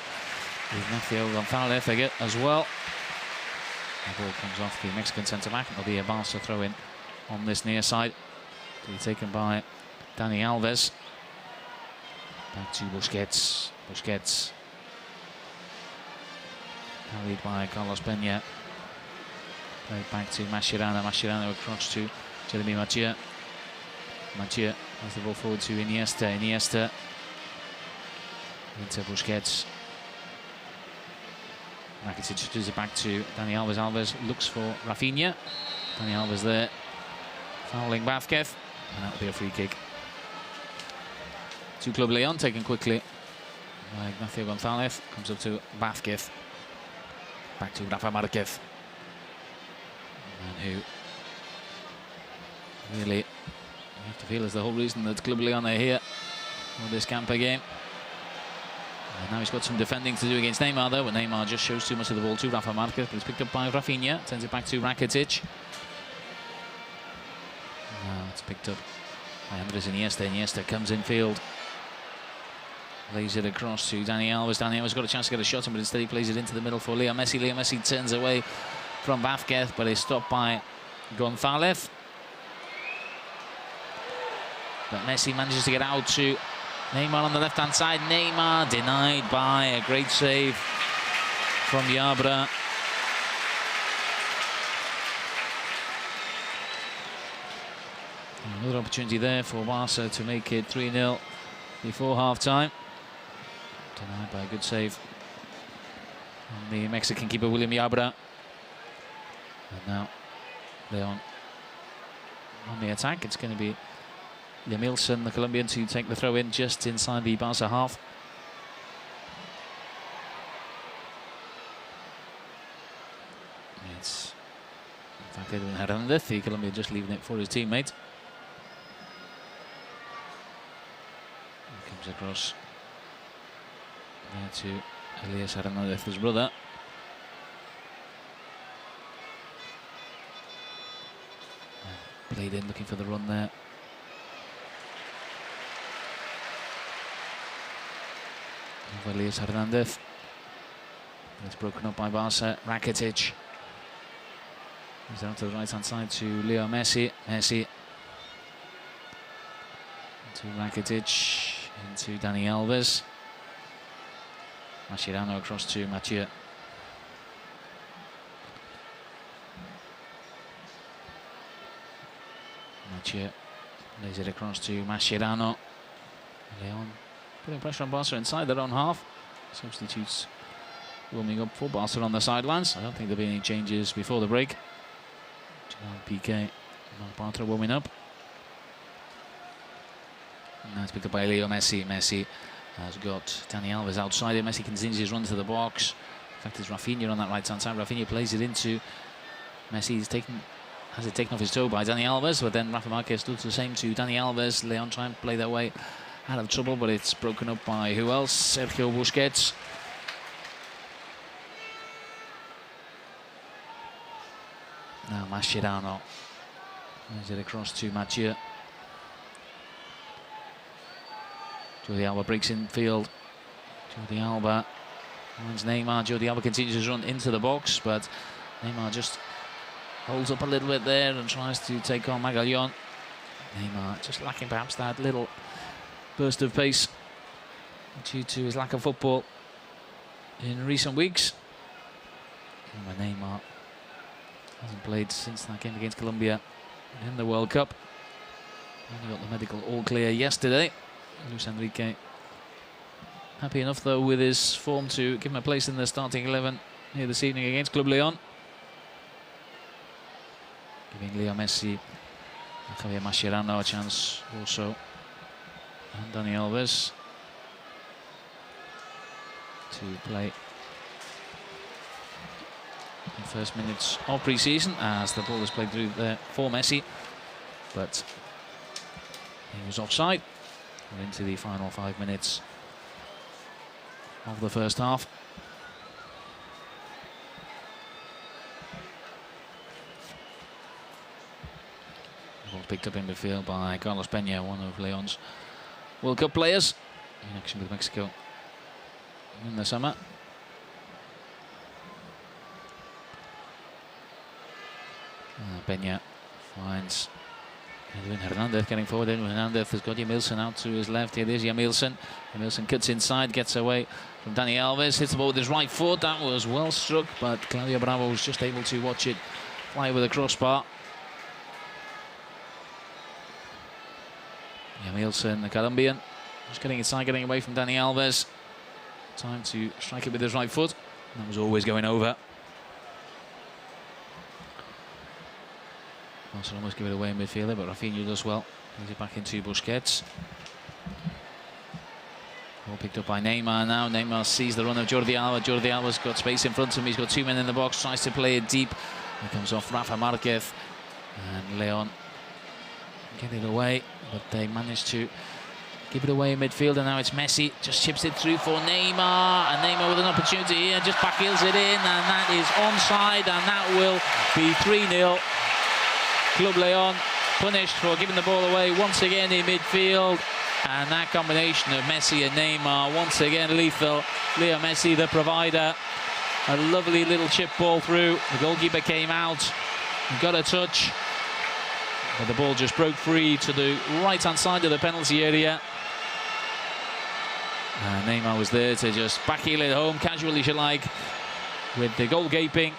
Speaker 1: Ignacio Gonzalez as well. The ball comes off the Mexican centre-back. It'll be a Barca throw-in on this near side. To be taken by Dani Alves. Back to Busquets. Busquets. Carried by Carlos Peña. Played back to Mascherano. Mascherano across to Jeremy Mathieu. Mathieu has the ball forward to Iniesta. Iniesta into Busquets. Rakitic does it back to Dani Alves. Alves looks for Rafinha. Dani Alves there, fouling Vázquez, and that'll be a free kick. To Club León, taken quickly by Ignacio Gonzalez. Comes up to Vázquez. Back to Rafa Márquez. And who really, you have to feel is the whole reason that Club León are here for this Gamper game. And now he's got some defending to do against Neymar, though, but Neymar just shows too much of the ball to Rafa Márquez, but it's picked up by Rafinha, sends it back to Rakitic. Now it's picked up by Andres Iniesta. Iniesta comes in field, lays it across to Dani Alves. Dani Alves got a chance to get a shot in, but instead he plays it into the middle for Leo Messi. Leo Messi turns away from Vázquez, but is stopped by Gonzalez. But Messi manages to get out to Neymar on the left-hand side. Neymar denied by a great save from Yabra. Another opportunity there for Barca to make it 3-0 before half-time. Denied by a good save from the Mexican keeper, William Yabra. And now León on the attack. It's going to be Yamilson, the Colombian, to take the throw in just inside the Barca half. It's, in fact, Edwin Hernandez, the Colombian, just leaving it for his teammate. He comes across there to Elias Hernandez's brother. And played in, looking for the run there. Elias Hernandez. It's broken up by Barca. Rakitic. He's down to the right-hand side to Leo Messi. Messi. To Rakitic. Into Dani Alves. Mascherano across to Mathieu. Mathieu lays it across to Mascherano. León putting pressure on Barca inside their own half. Substitutes warming up for Barca on the sidelines. I don't think there'll be any changes before the break. Piqué and Bartra warming up. And now it's picked up by Leo Messi. Messi has got Dani Alves outside it. Messi continues his run to the box. In fact, it's Rafinha on that right-hand side. Rafinha plays it into Messi. Has it taken off his toe by Dani Alves, but then Rafa Márquez does the same to Dani Alves. León trying to play their way out of trouble, but it's broken up by who else? Sergio Busquets. Now Mascherano. Plays it across to Mathieu. Jordi Alba breaks in field. Jordi Alba finds Neymar. Jordi Alba continues his run into the box, but Neymar just holds up a little bit there and tries to take on Magallón. Neymar just lacking perhaps that little burst of pace due to his lack of football in recent weeks. And Neymar hasn't played since that game against Colombia in the World Cup. Only got the medical all clear yesterday. Luis Enrique happy enough though with his form to give him a place in the starting 11 here this evening against Club León. Giving Leo Messi and Javier Mascherano a chance also. And Dani Alves to play in first minutes of pre-season as the ball is played through there for Messi, but he was offside. We're into the final 5 minutes of the first half. The ball picked up in midfield by Carlos Peña, one of Leon's World Cup players in action with Mexico in the summer. Peña finds Edwin Hernandez getting forward. Edwin Hernandez has got Jamilson out to his left. Here it is Jamilson. Jamilson cuts inside, gets away from Dani Alves, hits the ball with his right foot. That was well struck, but Claudio Bravo was just able to watch it fly with a crossbar. Jamilson, the Colombian, just getting inside, getting away from Dani Alves. Time to strike it with his right foot. That was always going over. Barcelona almost give it away in midfielder, but Rafinha does well. Brings it back into Busquets. Ball picked up by Neymar now. Neymar sees the run of Jordi Alba. Jordi Alba's got space in front of him. He's got two men in the box. Tries to play it deep. It comes off Rafa Marquez. And León get it away, but they managed to give it away in midfield. And now it's Messi. Just chips it through for Neymar. And Neymar with an opportunity here. Just backheels it in. And that is onside. And that will be 3-0. Club León punished for giving the ball away once again in midfield, and that combination of Messi and Neymar once again lethal. Leo Messi, the provider, a lovely little chip ball through. The goalkeeper came out and got a touch, but the ball just broke free to the right-hand side of the penalty area. And Neymar was there to just backheel it home, casually, if you like, with the goal gaping.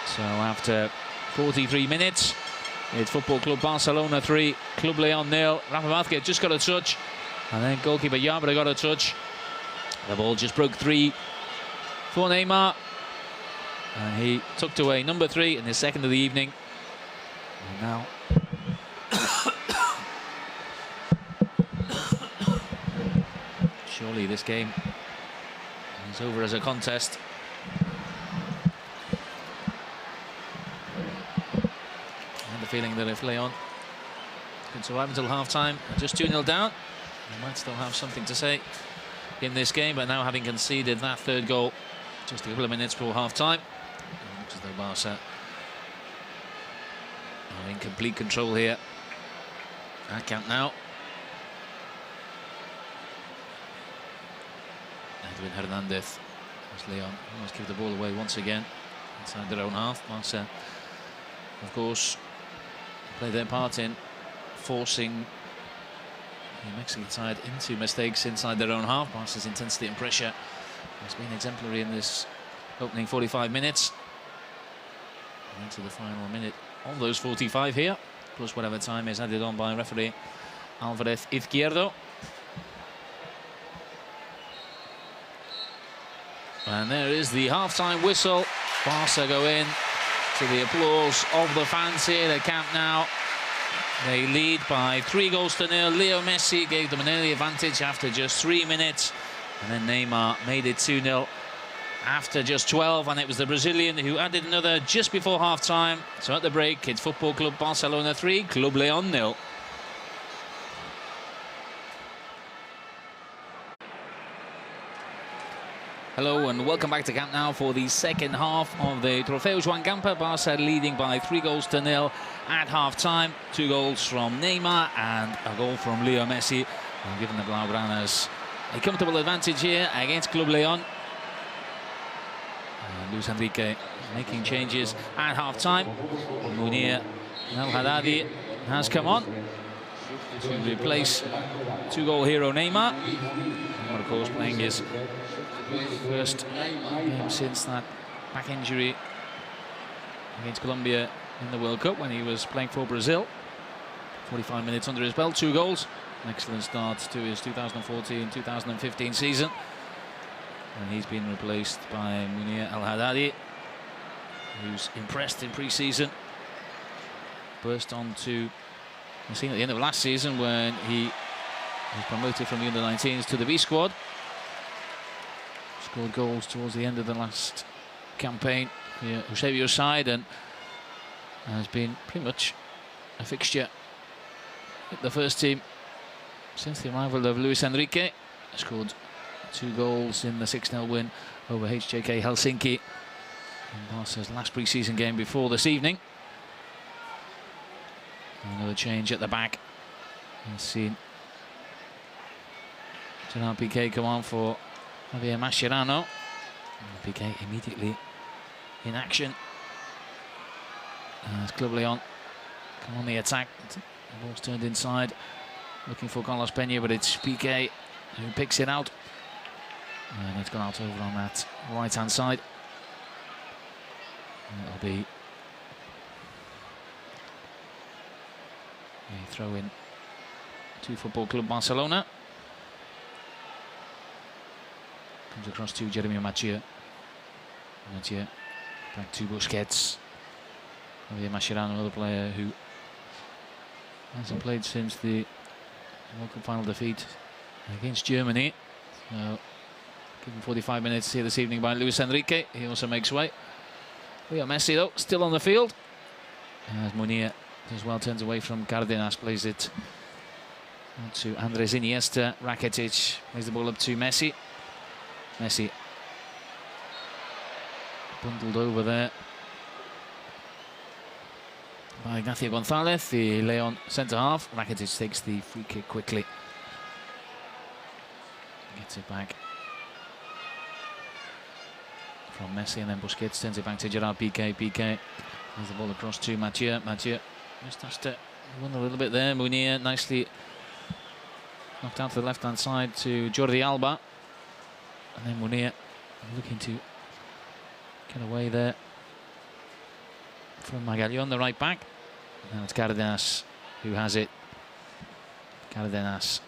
Speaker 1: So after 43 minutes, it's Football Club Barcelona 3, Club León 0. Rafa Marquez just got a touch, and then goalkeeper Yabra got a touch. The ball just broke 3 for Neymar, and he tucked away number 3 in the second of the evening. And now surely this game is over as a contest. Feeling that if León can survive until half-time, just 2-0 down, they might still have something to say in this game. But now, having conceded that third goal just a couple of minutes before half-time, it looks as though Barca are in complete control here at Camp Nou. Edwin Hernandez as León almost give the ball away once again inside their own half. Barca, of course, play their part in forcing the Mexican side into mistakes inside their own half. Barca's intensity and pressure has been exemplary in this opening 45 minutes. And into the final minute of those 45 here, plus whatever time is added on by referee Alvarez Izquierdo. And there is the half-time whistle. Barca go in to the applause of the fans here at Camp Nou. They lead by 3-0. Leo Messi gave them an early advantage after just 3 minutes, and then Neymar made it 2-0 after just 12, and it was the Brazilian who added another just before half-time. So at the break, it's Football Club Barcelona 3, Club León 0. Hello and welcome back to Camp Nou for the second half of the Trofeo Joan Gamper. Barca leading by 3-0 at half-time. 2 goals from Neymar and a goal from Leo Messi, and giving the Blaugranas a comfortable advantage here against Club León. Luis Enrique making changes at half-time. Munir El Haddadi has come on to replace 2-goal hero Neymar. Neymar, of course, playing his first game since that back injury against Colombia in the World Cup when he was playing for Brazil. 45 minutes under his belt, 2 goals. An excellent start to his 2014-2015 season. And he's been replaced by Munir El Haddadi, who's impressed in pre-season. Burst onto the scene at the end of last season when he was promoted from the under-19s to the B squad. Scored goals towards the end of the last campaign the Eusebio side, and has been pretty much a fixture at the first team since the arrival of Luis Enrique. Scored 2 goals in the 6-0 win over HJK Helsinki in Barca's last pre-season game before this evening. Another change at the back. We've seen Gerard Piqué come on for Javier Mascherano. And Piqué immediately in action as Club León come on the attack. The ball's turned inside, looking for Carlos Peña, but it's Piqué who picks it out. And it's gone out over on that right-hand side. And it'll be a throw-in to Football Club Barcelona. Comes across to Jeremy Mathieu. Mathieu back to Busquets. Javier Mascherano, another player who hasn't played since the World Cup final defeat against Germany. So, given 45 minutes here this evening by Luis Enrique, he also makes way. We got Messi though, still on the field. As Munir as well turns away from Cárdenas, plays it to Andres Iniesta. Rakitic plays the ball up to Messi. Messi bundled over there by Ignacio González, the León centre-half. Rakitic takes the free kick quickly. Gets it back from Messi, and then Busquets turns it back to Gerard Piqué. Piqué plays the ball across to Mathieu. Mathieu just has to run a little bit there. Munir nicely knocked out to the left-hand side to Jordi Alba. And then Munir looking to get away there from Magallón, the right back. Now it's Cárdenas who has it. Cárdenas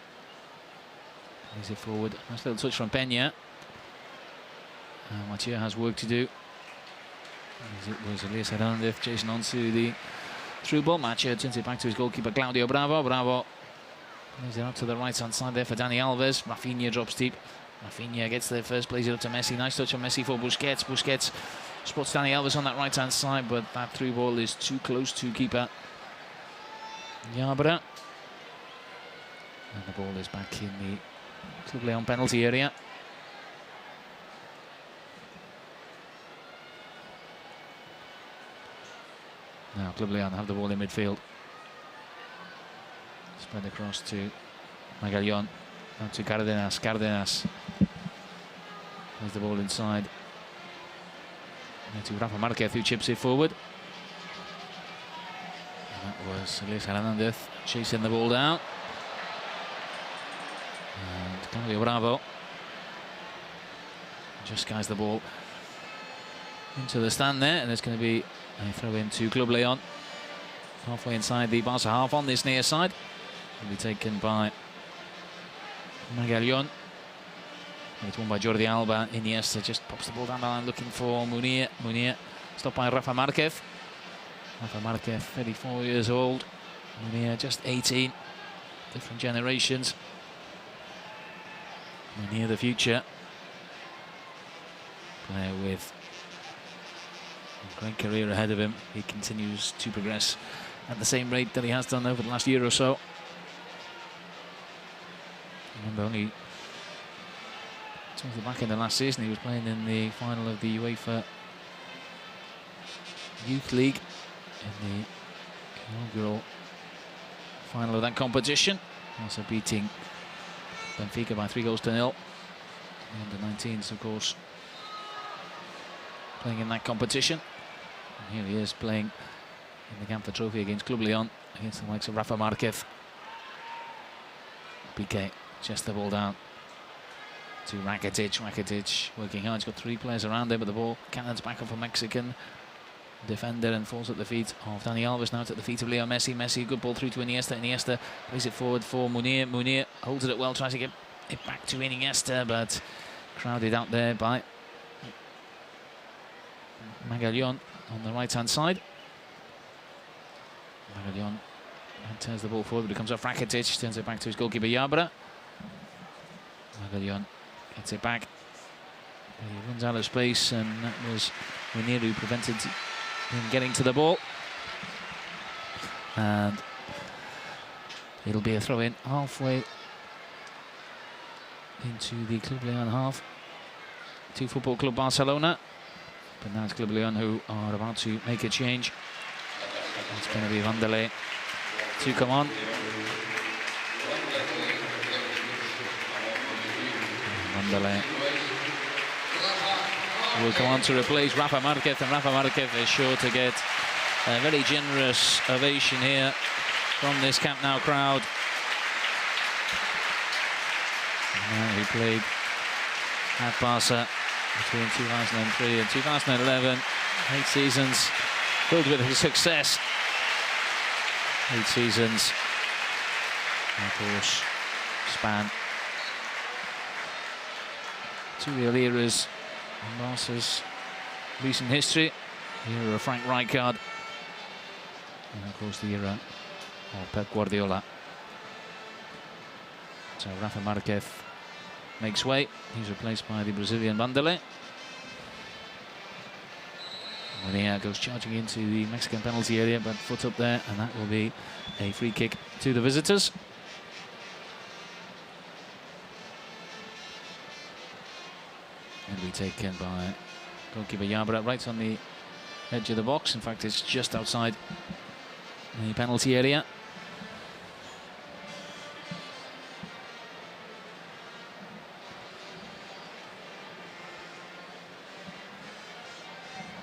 Speaker 1: plays it forward. Nice little touch from Peña. Mathieu has work to do. As it was Elias Hernandez chasing on to the through ball. Mathieu turns it back to his goalkeeper Claudio Bravo. Bravo plays it out to the right hand side there for Dani Alves. Rafinha drops deep. Rafinha gets there first, plays it up to Messi. Nice touch on Messi for Busquets. Busquets spots Dani Alves on that right hand side, but that through ball is too close to keeper Yabra. And the ball is back in the Club León penalty area. Now Club León have the ball in midfield. Spread across to Magallón. Now to Cárdenas. Cárdenas plays the ball inside. Now to Rafa Márquez, who chips it forward. And that was Elias Hernandez chasing the ball down. And Claudio Bravo just guides the ball into the stand there, and there's going to be a throw in to Club León. Halfway inside the Barca half on this near side. Will be taken by Magallón. It's won by Jordi Alba. Iniesta just pops the ball down the line looking for Munir. Munir stopped by Rafa Márquez. Rafa Márquez, 34 years old. Munir just 18. Different generations. Munir the future. Player with a great career ahead of him. He continues to progress at the same rate that he has done over the last year or so. Remember, only towards the back end of last season, he was playing in the final of the UEFA Youth League in the inaugural final of that competition. Also beating Benfica by 3-0. The under-19s, of course, playing in that competition. And here he is playing in the Gamper Trophy against Club León, against the likes of Rafa Márquez. Piqué just the ball down to Rakitic. Rakitic working hard. He's got 3 players around him, but the ball cannons back off a Mexican defender and falls at the feet of Dani Alves. Now it's at the feet of Leo Messi. Messi, good ball through to Iniesta. Iniesta plays it forward for Munir. Munir holds it up well, tries to get it back to Iniesta, but crowded out there by Magallón on the right hand side. Magallón turns the ball forward, but it comes off Rakitic, turns it back to his goalkeeper Yabra. Magallón gets it back. He runs out of space, and that was Munir, who prevented him getting to the ball. And it'll be a throw-in halfway into the Club León half to Football Club Barcelona. But now it's Club León who are about to make a change. It's going to be Vanderlei to come on. Vanderlei will come on to replace Rafa Marquez, and Rafa Marquez is sure to get a very generous ovation here from this Camp Nou crowd. Man who played at Barça between 2003 and 2011. 8 seasons filled with success. 8 seasons, of course, span 2 real eras in Barca's recent history. The era of Frank Rijkaard, and of course the era of Pep Guardiola. So Rafa Marquez makes way. He's replaced by the Brazilian Vanderlei. Munir goes charging into the Mexican penalty area, but foot up there, and that will be a free kick to the visitors. And be taken by goalkeeper Yabra right on the edge of the box. In fact, it's just outside the penalty area.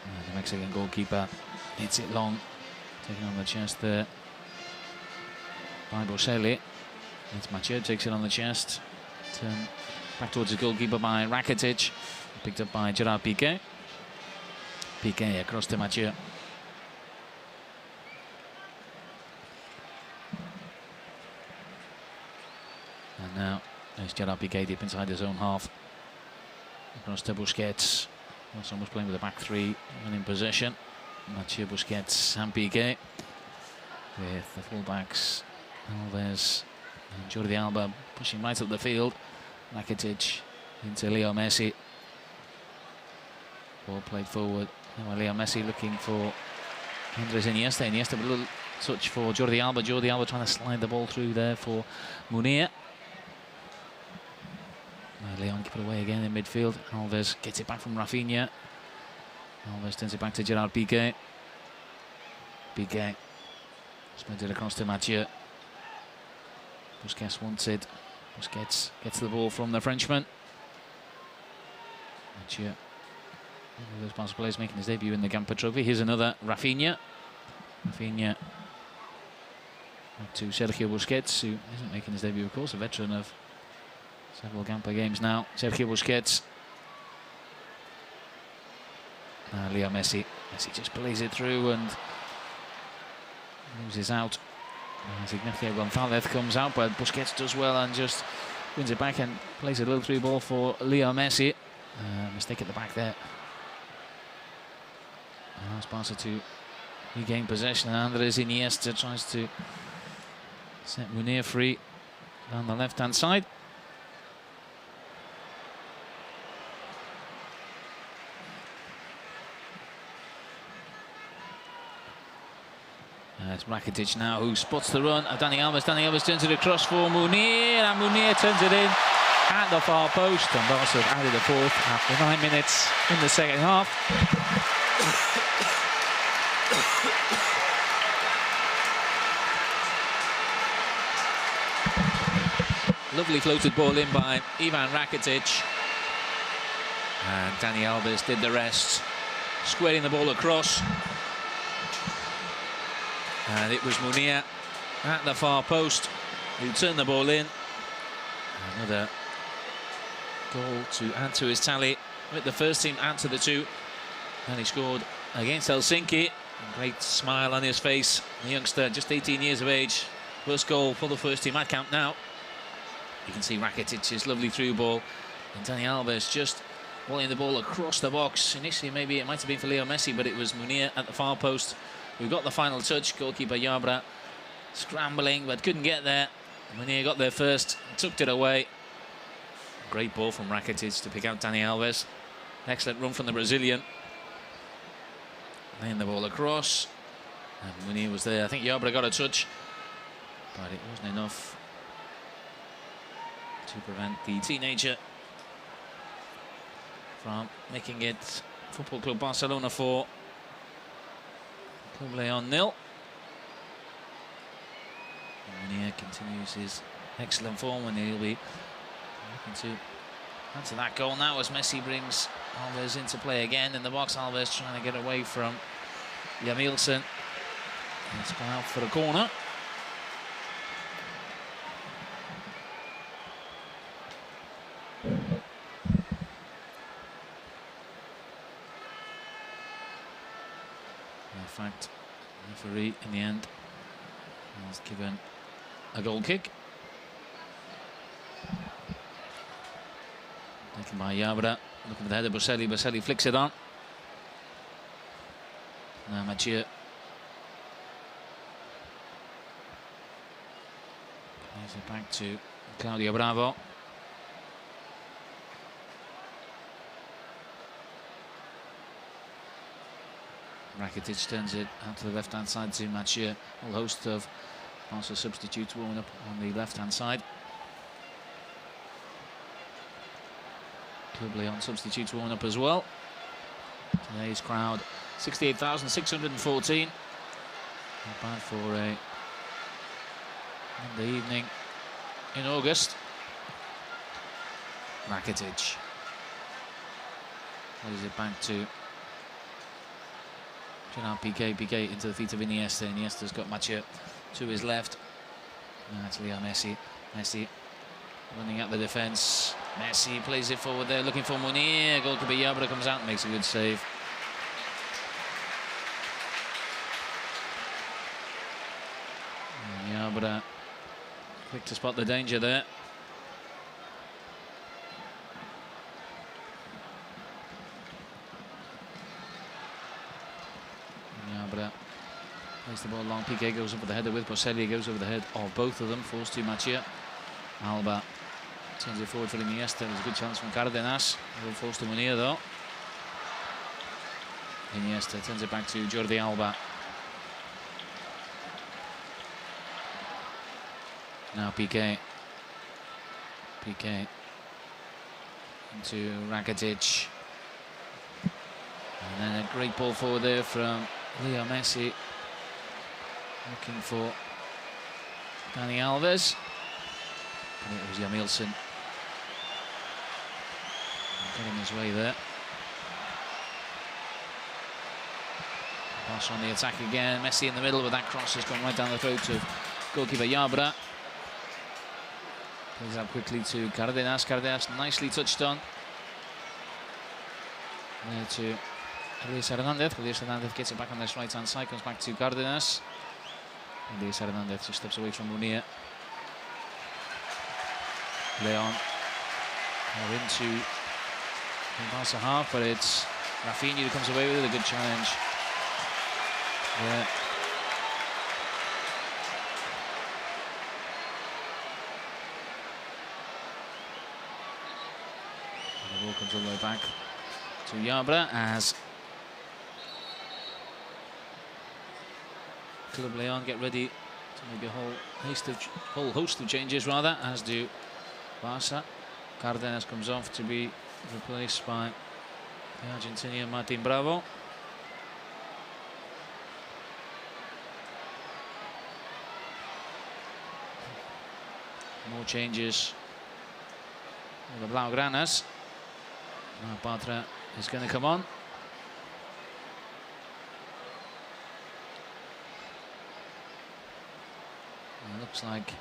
Speaker 1: And the Mexican goalkeeper hits it long, taken on the chest there by Boselli. It's Mathieu, takes it on the chest. Turn back towards the goalkeeper by Rakitic. Picked up by Gerard Piqué. Piqué across to Mathieu. And now there's Gerard Piqué deep inside his own half. Across to Busquets. Also almost playing with a back three and in possession. Mathieu, Busquets and Piqué. With the full-backs Alves and Jordi Alba pushing right up the field. Rakitic into Leo Messi. Ball played forward. Now Leo Messi looking for Andres Iniesta. Iniesta with a little touch for Jordi Alba. Jordi Alba trying to slide the ball through there for Munir. Leon keep it away again in midfield. Alves gets it back from Rafinha. Alves turns it back to Gerard Piqué. Piqué spreads it across to Mathieu. Busquets wants it. Busquets gets the ball from the Frenchman. Mathieu. One of those Barca players making his debut in the Gamper Trophy. Here's another Rafinha. Rafinha back to Sergio Busquets, who isn't making his debut, of course, a veteran of several Gamper games now. Sergio Busquets. Leo Messi. Messi just plays it through and loses out. As Ignacio Gonzalez comes out, but Busquets does well and just wins it back and plays a little through ball for Leo Messi. Mistake at the back there. Allows Barca to regain possession, and Andres Iniesta tries to set Munir free down the left-hand side. It's Rakitic now who spots the run of Dani Alves. Dani Alves turns it across for Munir, and Munir turns it in at the far post. And Barca have added a fourth after 9 minutes in the second half. Lovely floated ball in by Ivan Rakitic. And Dani Alves did the rest, squaring the ball across. And it was Munir at the far post who turned the ball in. Another goal to add to his tally with the first team and to the two. And he scored against Helsinki. A great smile on his face. The youngster, just 18 years of age. First goal for the first team at Camp Nou. You can see Rakitic's lovely through ball. And Dani Alves just volleying the ball across the box. Initially, maybe it might have been for Leo Messi, but it was Munir at the far post who got the final touch. Goalkeeper Yabra scrambling, but couldn't get there. Munir got there first, tucked it away. Great ball from Rakitic to pick out Dani Alves. Excellent run from the Brazilian. Playing the ball across. And Munir was there. I think Yabra got a touch, but it wasn't enough to prevent the teenager from making it Football Club Barcelona 4, Club León 0. Munir continues his excellent form, and he'll be looking to answer that goal now as Messi brings Alves into play again in the box. Alves trying to get away from Jamilson. It's gone out for a corner. In fact, the referee in the end has given a goal kick. Taken by Yabra. Looking for the header, Boselli. Boselli flicks it on. Now Mathieu. Plays it back to Claudio Bravo. Rakitic turns it out to the left-hand side to Mathieu. A whole host of Barca substitutes warming up on the left-hand side. Club León substitutes warming up as well. Today's crowd, 68,614. Not bad for a Monday evening in August. Rakitic plays it back to Gerard Piqué. Piqué into the feet of Iniesta. Iniesta's got Mathieu to his left. That's Leo Messi. Messi running at the defence. Messi plays it forward there, looking for Munir. Goalkeeper Yabra comes out and makes a good save. And Yabra quick to spot the danger there. Yabra plays the ball along. Piqué goes up with the header with Boselli, goes over the head of both of them, falls to Mathieu. Alba turns it forward for Iniesta. There's a good chance from Cárdenas. It falls to Munir though. Iniesta turns it back to Jordi Alba. Now Piqué. Piqué into Rakitic. And then a great ball forward there from Leo Messi. Looking for Dani Alves. And it was Jamilson. Getting his way there. Pass on the attack again. Messi in the middle, but that cross has gone right down the throat of goalkeeper Yabra. Plays out quickly to Cárdenas. Cárdenas nicely touched on. There to Luis Hernandez. Luis Hernandez gets it back on this right-hand side, comes back to Cárdenas. And Luis Hernandez just steps away from Munir. León are into the Barca half, but it's Rafinha who comes away with it. A good challenge. Yeah. And the ball comes all the way back to Yabra as Club León get ready to make a whole host of changes, rather, as do Barca. Cárdenas comes off to be replaced by the Argentinian Martin Bravo. More changes for the Blaugranas. Now Patra is going to come on. And it looks like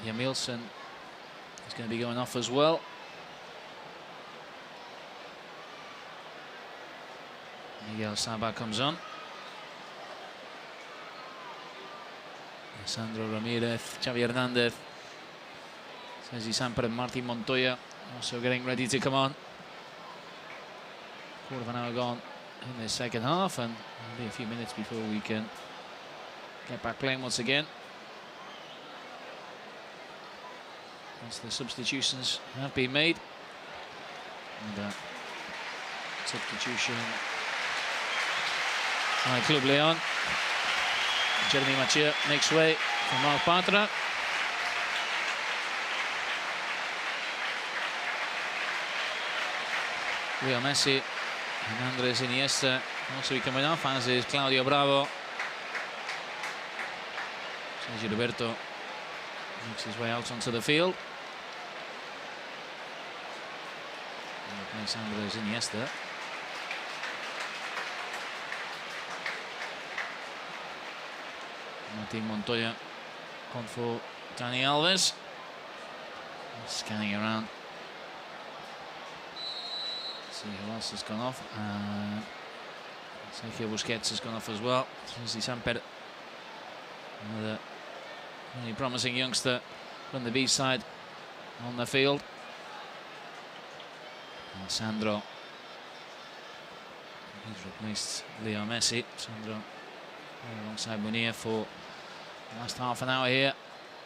Speaker 1: Jamilson is going to be going off as well. Miguel Saba comes on. Sandro Ramirez, Xavi Hernandez, Sergi Samper and Martin Montoya also getting ready to come on. Quarter of an hour gone in the second half, and it'll be a few minutes before we can get back playing once again. Once the substitutions have been made. And substitution by Club León. Jeremy Mathieu makes way for Marc Bartra. Leo Messi and Andres Iniesta also coming off, as is Claudio Bravo. Sergio Roberto makes his way out onto the field. And replace Andres Iniesta. Martin Montoya on for Dani Alves. Scanning around. See who else has gone off. Sergio Busquets has gone off as well. Susi Samper, another really promising youngster from the B side on the field. And Sandro, he's replaced Leo Messi. Sandro alongside Munir for the last half an hour here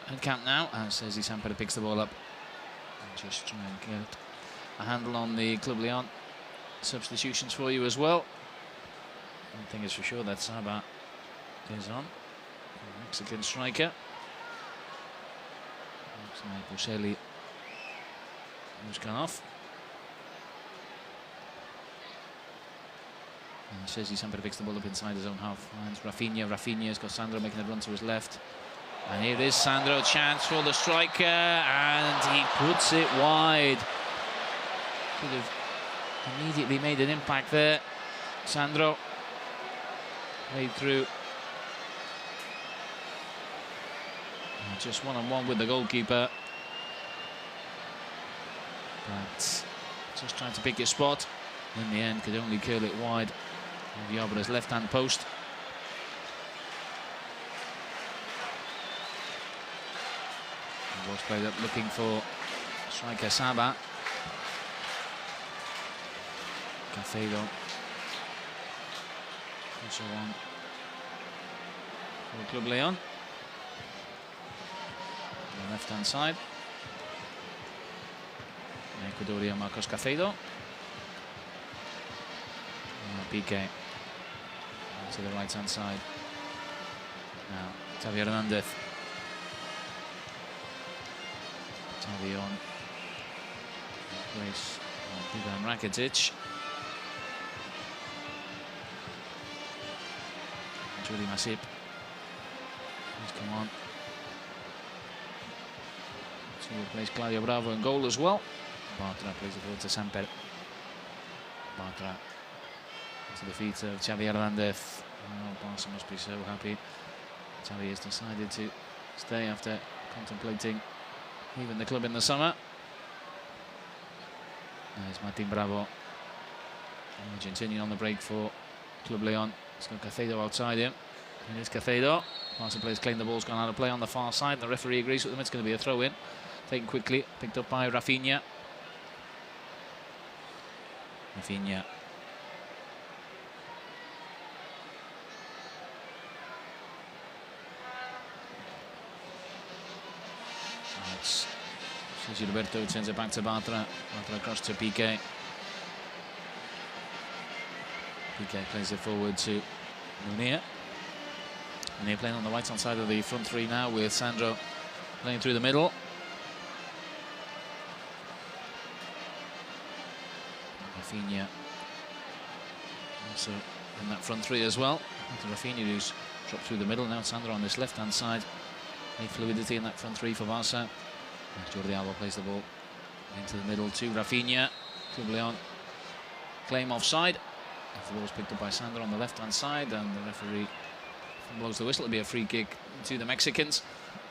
Speaker 1: at Camp Nou, and Sergi Samper picks the ball up and just try and get a handle on the Club León substitutions for you as well. One thing is for sure, that Saba is on, the Mexican striker. Looks like Boselli who's gone off. And Sergi Samper picks the ball up inside his own half. Finds Rafinha. Rafinha's got Sandro making a run to his left. And here is Sandro, chance for the striker, and he puts it wide. Could have immediately made an impact there. Sandro played through. And just one-on-one with the goalkeeper. But just trying to pick his spot. In the end, could only curl it wide of Yobra's left-hand post. The ball's played up looking for striker Saba. Cafedo also on for Club León. On the left-hand side, Ecuadorian Marcos Cafedo. Piqué to the right-hand side. Now Xavi Hernandez. Xavi on place Ivan Rakitic. Jordi Masip. He's come on to replace Claudio Bravo in goal as well. Bartra plays it forward to Samper. Bartra to the feet of Xavi Hernandez. Oh, Barca must be so happy. Xavi has decided to stay after contemplating leaving the club in the summer. There's Martin Bravo, Argentinian on the break for Club León. He's got Cafedo outside him. And here's Cafedo. Barca players claim the ball's gone out of play on the far side. The referee agrees with them. It's going to be a throw-in. Taken quickly, picked up by Rafinha. Rafinha. Sergio Roberto sends it back to Bartra. Bartra across to Piqué. Piqué plays it forward to Munir. Munir playing on the right-hand side of the front three now, with Sandro playing through the middle. Rafinha also in that front three as well. Rafinha, who's dropped through the middle. Now Sandro on this left-hand side. Any fluidity in that front three for Barca. Jordi Alba plays the ball into the middle to Rafinha. Club León claim offside. The ball's picked up by Sandro on the left-hand side, and the referee blows the whistle. It'll be a free kick to the Mexicans.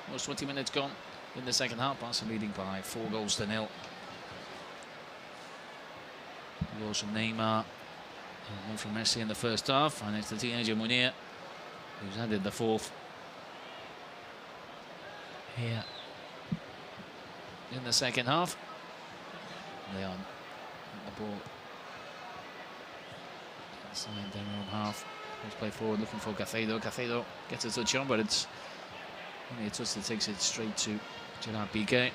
Speaker 1: Almost 20 minutes gone in the second half. Barca leading by 4-0. Goals from Neymar and one from Messi in the first half, and it's the teenager Munir who's added the fourth here in the second half. León the ball inside their own half. Let's play forward looking for Cafedo. Cafedo gets a touch on, but it's only a touch that takes it straight to Gerard Piqué.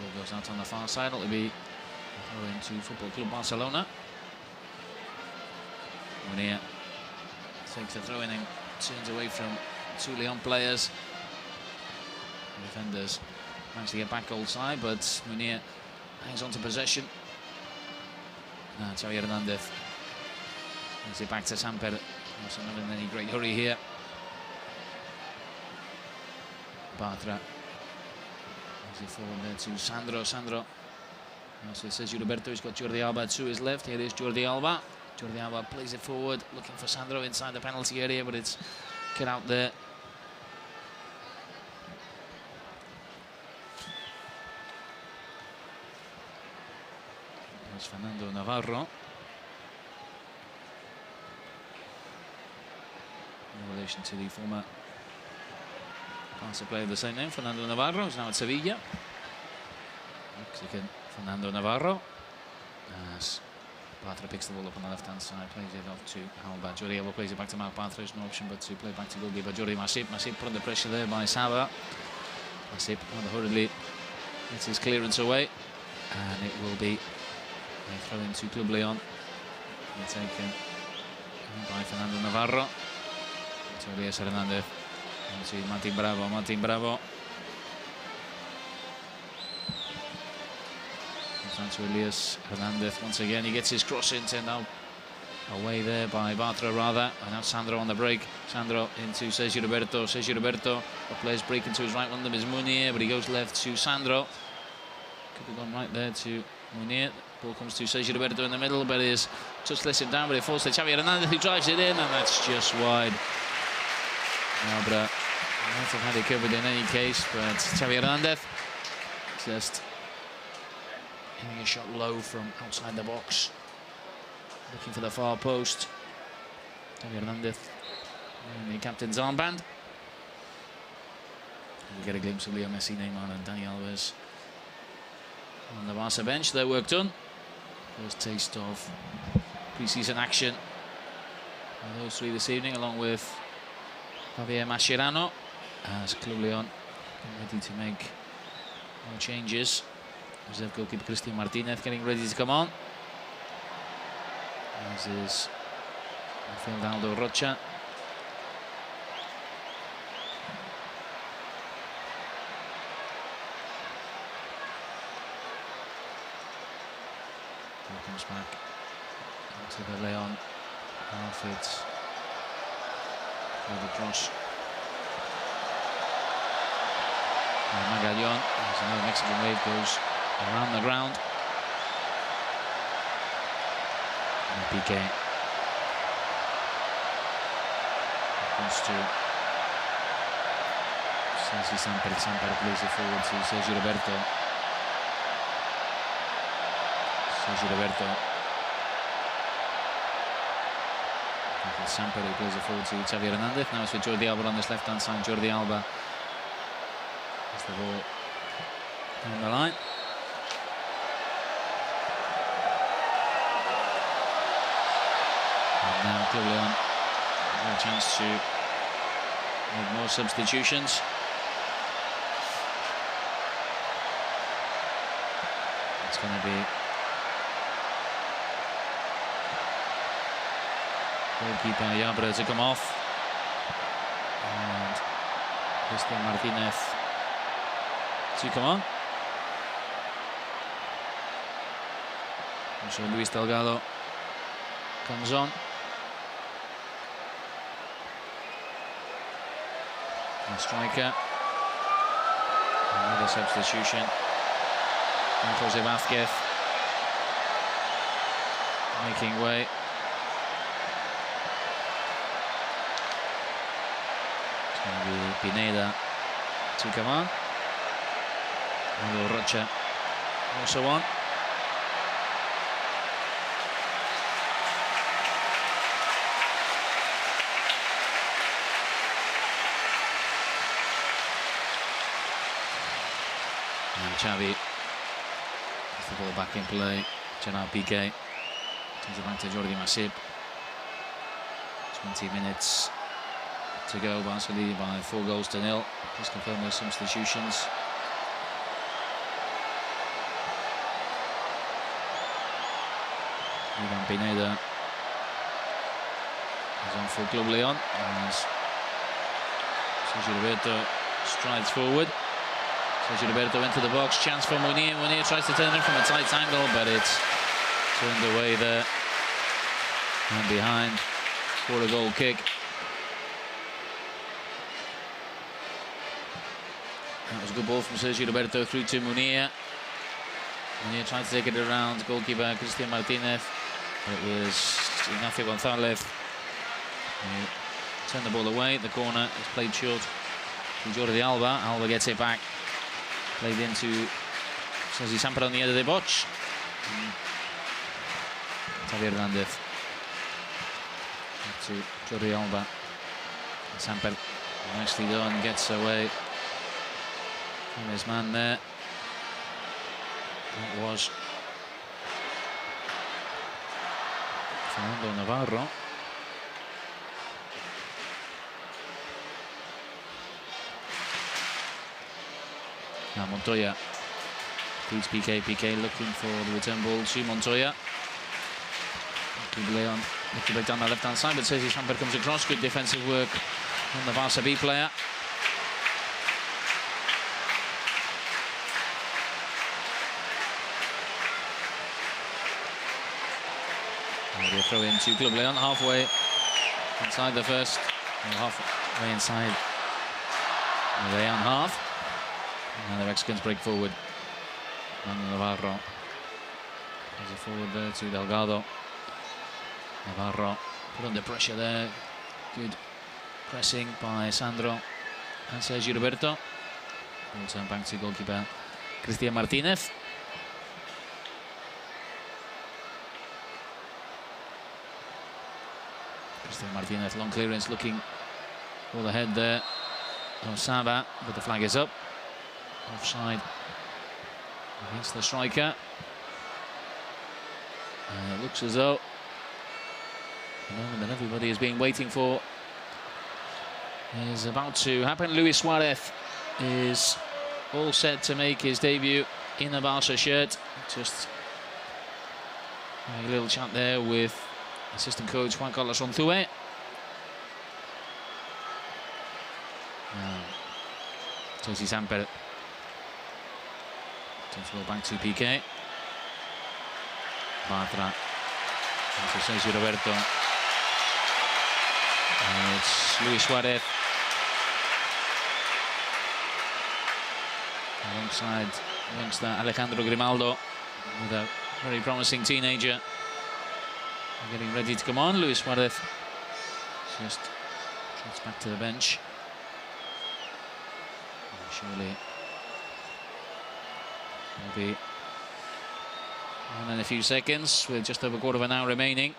Speaker 1: Ball goes out on the far side. It'll be throw into Football Club Barcelona. Munir takes the throw in and turns away from two León players. The defenders manage to get back goal side, but Munir hangs on to possession. Now Xavi Hernandez brings it back to Samper. Also not in any great hurry here. Bartra brings it forward there to Sandro. So it says Roberto, he's got Jordi Alba to his left. Here is Jordi Alba. Jordi Alba plays it forward, looking for Sandro inside the penalty area, but it's cut out there. There's Fernando Navarro. In relation to the former Barca player of the same name, Fernando Navarro, who's now at Sevilla. Mexican Fernando Navarro. As Bartra picks the ball up on the left-hand side, plays it off to Alba. Jordi Alba plays it back to Marc Bartra. There's no option but to play back to goalkeeper Jordi Masip. Masip put under pressure there by Saba. Masip rather hurriedly gets his clearance away, and it will be a throw into Club León. Taken by Fernando Navarro. To Elias Hernandez. And to Martin Bravo. Down to Elias Hernandez once again. He gets his cross in, turned out away there by Bartra rather. And now Sandro on the break. Sandro into Sergio Roberto. The players break into his right. One of them is Munir, but he goes left to Sandro. Could have gone right there to Munir. Ball comes to Sergio Roberto in the middle, but his touch lets him down. But it falls to Xavi Hernandez, who drives it in, and that's just wide. Albra might have had it covered in any case, but Xavi Hernandez just hitting a shot low from outside the box, looking for the far post. Xavi Hernandez in the captain's armband. We get a glimpse of Leo Messi, Neymar and Dani Alves on the Barca bench. Their work done. First taste of pre-season action by those three this evening, along with Javier Mascherano, as Club León ready to make more changes. Reserve goalkeeper Cristian Martinez getting ready to come on. As is midfield Aldo Rocha. Ball comes back into the León outfit. The cross. Magallon, as another Mexican wave goes around the ground. And PK goes to Samper. Samper plays it forward to Sergio Roberto. Samper, who plays it forward to Xavi Hernandez. Now it's with Jordi Alba on this left-hand side. Jordi Alba has the ball on the line. And now Club León have a chance to make more substitutions. It's going to be goalkeeper Yabra to come off, and Cristian Martinez to come on. So Luis Delgado comes on. And striker. Another substitution. And Jose Vázquez making way. Pineda to come on. Aldo Rocha also on. And Xavi gets the ball back in play. Gerard Piqué turns it back to Jordi Masip. 20 minutes to go. Barca leading by 4-0. Just confirm those substitutions. Ivan Pineda on for Club León as Sergio Roberto strides forward. Sergio Roberto into the box, chance for Munir. Munir tries to turn it from a tight angle, but it's turned away there and behind for a goal kick. That was a good ball from Sergio Roberto through to Munir. Munir tried to take it around goalkeeper Cristian Martinez. It was Ignacio Gonzalez who turned the ball away. The corner is played short to Jordi Alba. Alba gets it back. Played into Sergi Samper on the end of the box. Xavi Hernandez. Back to Jordi Alba. Samper nicely done, gets away from his man there. That was Fernando Navarro. Now Montoya feeds Piqué. Piqué looking for the return ball to Montoya. León looking to break down the left-hand side, but Sergi Samper comes across. Good defensive work on the Barça B player. Maybe a throw in to Club León, halfway inside the first, halfway inside the León half. And the Mexicans break forward. And Navarro has a forward there to Delgado. Navarro put under pressure there. Good pressing by Sandro and Sergio Roberto. Ball turn back to goalkeeper Cristian Martinez. Cristian Martinez, long clearance, looking for the head there of Saba, but the flag is up. Offside against the striker. And it looks as though the moment that everybody has been waiting for is about to happen. Luis Suarez is all set to make his debut in a Barça shirt. Just a little chat there with assistant coach Juan Carlos Onthue. Sergi Samper. Throw back to Piqué. Bartra. To Sergio Roberto. It's Luis Suarez. Alongside youngster Alejandro Grimaldo, with a very promising teenager getting ready to come on. Luis Suarez just trots back to the bench. And surely will be on in a few seconds with just over a quarter of an hour remaining.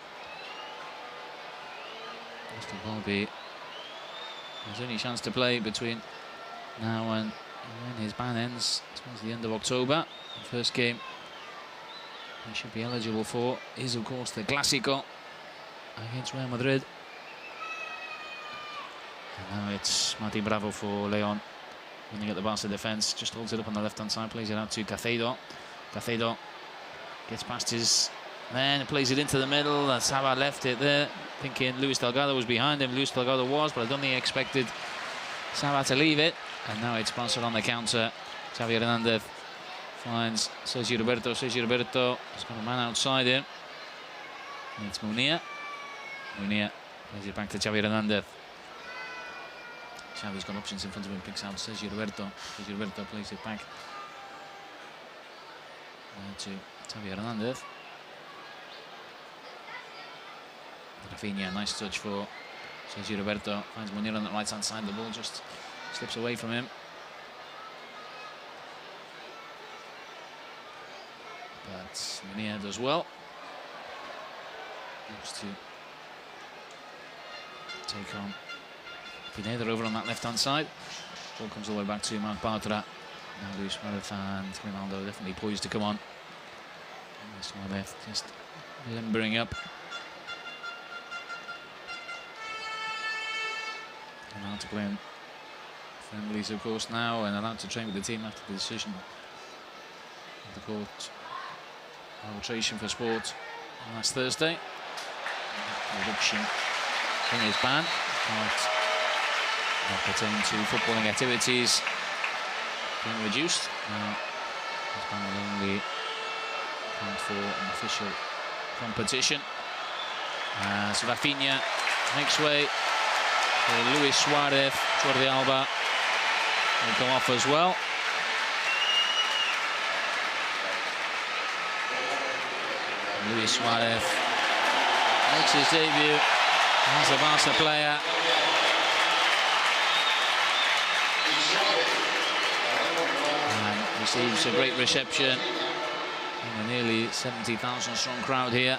Speaker 1: Mr. Bobby has only chance to play between now and when his ban ends towards the end of October. The first game he should be eligible for is, of course, the Clásico against Real Madrid. And now it's Martin Bravo for León, running at the Barca defence. Just holds it up on the left-hand side, plays it out to Caicedo. Caicedo gets past his man, plays it into the middle, and Saba left it there, thinking Luis Delgado was behind him. Luis Delgado was, but I don't think he expected Saba to leave it. And now it's sponsored on the counter. Xavi Hernandez finds Sergio Roberto. Sergio Roberto has got a man outside him. And it's Munir. Munir plays it back to Xavi Hernandez. Xavi's got options in front of him, picks out Sergio Roberto. Sergio Roberto plays it back to Xavi Hernandez. Rafinha, nice touch for Sergio Roberto. Finds Munir on the right-hand side. The ball just slips away from him. But Munir does well. Looks to take on Pineda over on that left-hand side. Ball comes all the way back to Marc Bartra. Now Luis Suarez and Grimaldo definitely poised to come on. And Suarez just limbering up. Allowed to play in friendlies, of course, now, and allowed to train with the team after the decision of the court arbitration for sport last Thursday. Reduction thing is banned. Not pertaining to footballing activities being reduced. This ban will only count for an official competition. So Rafinha makes way for Luis Suarez. Jordi Alba will go off as well. Luis Suarez makes his debut as a Barca player. And receives a great reception in a nearly 70,000 strong crowd here.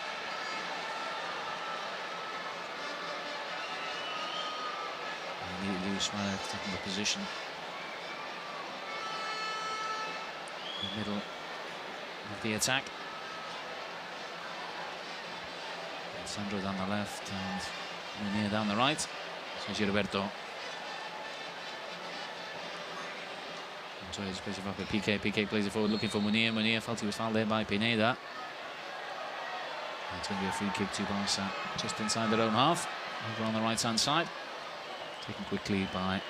Speaker 1: And Luis Suarez taking the position in the middle of the attack. Sandro down the left and Munir down the right. So Roberto. Sorry, plays it back with Piqué. Piqué plays it forward looking for Munir. Munir felt he was fouled there by Pineda. It's going to be a free kick to Barca just inside their own half. Over on the right hand side. Taken quickly by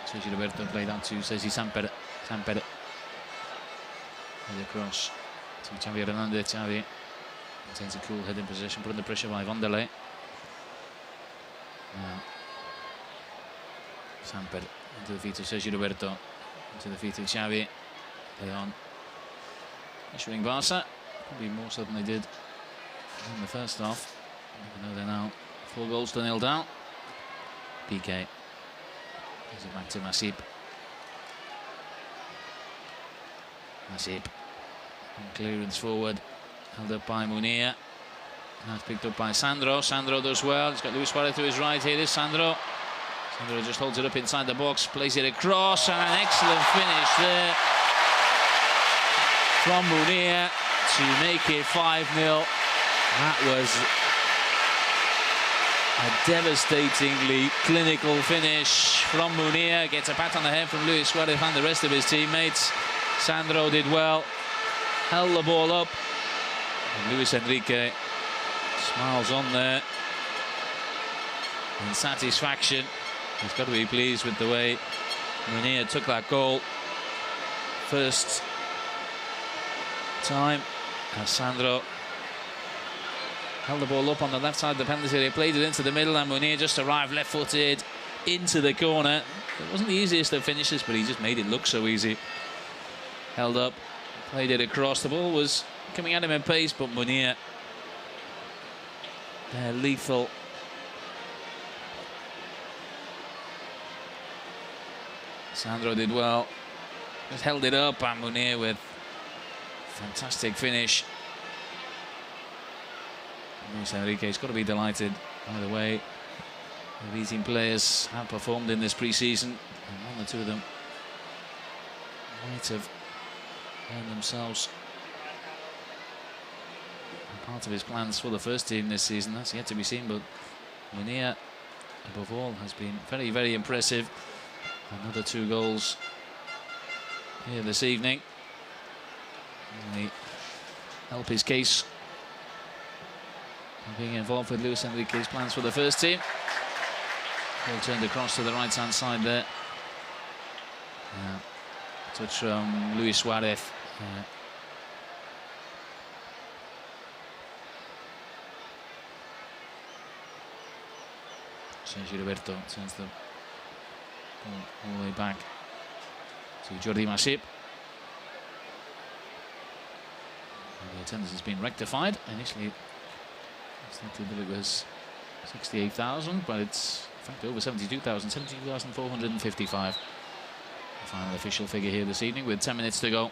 Speaker 1: Sergio Roberto. Played out to Ceci Samper. Samper. With a cross to Xavi Hernandez. Xavi maintains a cool head in possession, put under pressure by Vanderlei. Now, Samper into the feet of Sergio Roberto, into the feet of Xavi. León pressuring Barca, probably more so than they did in the first half. Even though they're now 4-0 down. Piqué gives it back to Masip. Masip, clearance forward. Held up by Munir. That's picked up by Sandro. Sandro does well. He's got Luis Suarez to his right. Here is Sandro. Sandro just holds it up inside the box, plays it across, and an excellent finish there from Munir to make it 5-0. That was a devastatingly clinical finish from Munir. Gets a pat on the head from Luis Suarez and the rest of his teammates. Sandro did well. Held the ball up. And Luis Enrique smiles on there in satisfaction. He's got to be pleased with the way Munir took that goal. First time as Sandro held the ball up on the left side of the penalty area, played it into the middle, and Munir just arrived left-footed into the corner. It wasn't the easiest of finishes, but he just made it look so easy. Held up, played it across. The ball was coming at him in pace, but Munir, they're lethal. Sandro did well, just held it up, and Munir with fantastic finish. Luis Enrique's got to be delighted by the way the Viking players have performed in this pre-season, and one or two of them might have earned themselves part of his plans for the first team this season. That's yet to be seen, but Munir, above all, has been very, very impressive. Another 2 goals here this evening. Really help his case of being involved with Luis Enrique's plans for the first team. Ball turned across to the right-hand side there. Touch from Luis Suarez. Sergio Roberto sends the ball all the way back to Jordi Masip. And the attendance has been rectified. Initially, I expected that it was 68,000, but it's in fact over 72,000, 72,455. The final official figure here this evening with 10 minutes to go.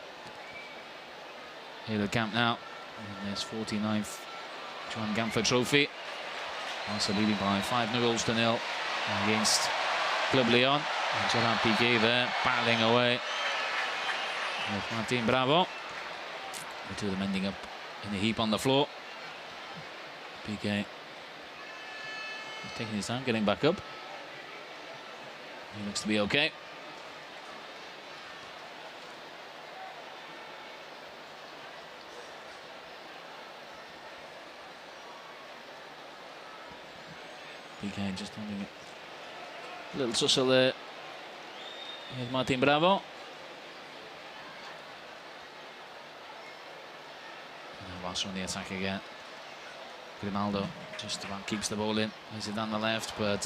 Speaker 1: Here at Camp Nou, in this 49th Joan Gamper Trophy. Also leading by 5-0 against Club León. And Gerard Piqué there, battling away with Martin Bravo. The two of them ending up in a heap on the floor. Piqué taking his time, getting back up. He looks to be okay. Piqué just having a little tussle there. Here's Martin Bravo. And Barça on the attack again. Grimaldo just about keeps the ball in. Plays it down the left, but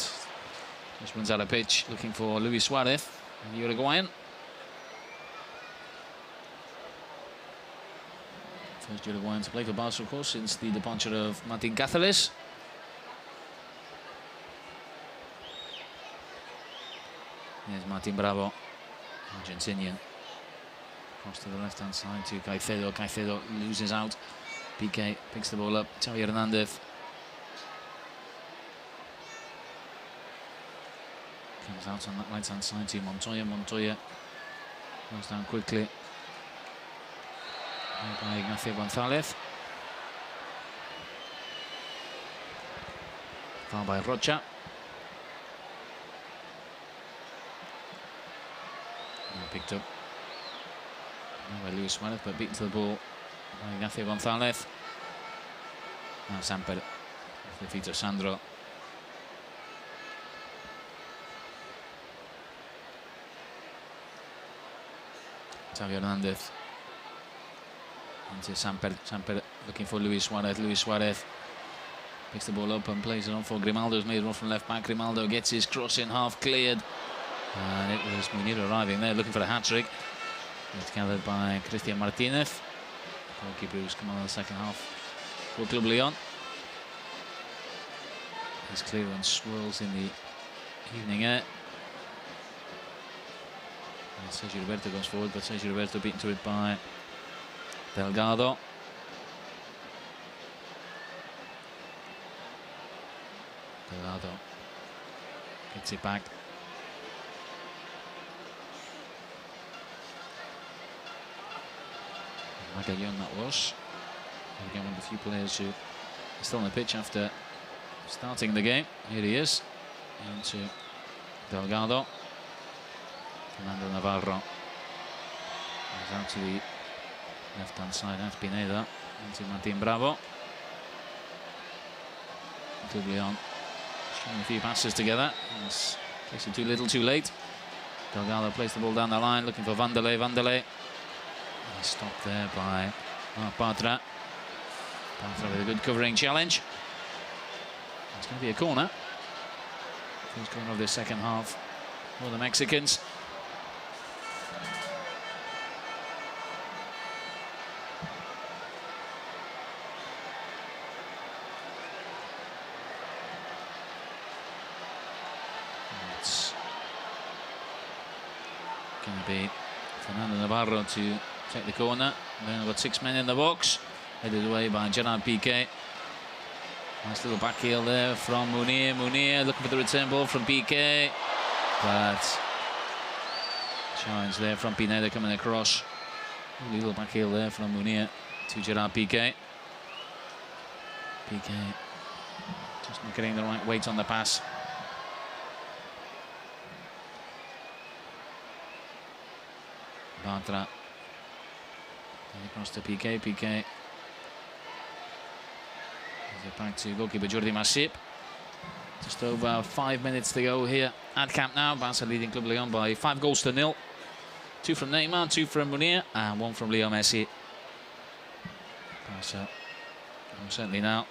Speaker 1: just runs out of pitch, looking for Luis Suarez, the Uruguayan. First Uruguayan to play for Barça, of course, since the departure of Martin Cáceres. Here's Martin Bravo, Argentinian. Cross to the left-hand side to Caicedo. Caicedo loses out. Piqué picks the ball up. Xavi Hernandez. Comes out on that right-hand side to Montoya. Montoya goes down quickly by Ignacio González. Foul by Rocha. Picked up by Luis Suarez, but beaten to the ball by Ignacio González. Now Samper off the feet of Sandro. Xavi Hernandez into Samper. Samper looking for Luis Suarez. Luis Suarez picks the ball up and plays it on for Grimaldo. Who's made it run from left back. Grimaldo gets his cross in, half cleared. And it was Munir arriving there, looking for a hat-trick. It's gathered by Cristian Martinez. Goalkeeper who's come on in the second half for Club León. His clearance swirls in the evening air. And Sergio Roberto goes forward, but Sergio Roberto beaten to it by Delgado. Delgado gets it back. Magallon that was. Again, one of the few players who is still on the pitch after starting the game. Here he is. Into Delgado. Fernando Navarro. Goes out to the left-hand side. That's Pineda. Into Martin Bravo. Club León stringing a few passes together. It's actually too little, too late. Delgado plays the ball down the line, looking for Vanderlei. Vanderlei. Stopped there by Bartra. Bartra with a good covering challenge. It's going to be a corner. First corner of the second half for the Mexicans. It's going to be Fernando Navarro to take the corner. Then we've got 6 men in the box, headed away by Gerard Piqué. Nice little back heel there from Munir. Munir looking for the return ball from Piqué, but challenge there from Pineda coming across. Little back heel there from Munir to Gerard Piqué. Piqué just not getting the right weight on the pass. Bartra across to Piqué. Piqué is it back to goalkeeper Jordi Masip. Just over 5 minutes to go here at Camp Nou. Barca leading Club León by 5-0. 2 from Neymar, 2 from Munir, and 1 from Leo Messi. Barca certainly now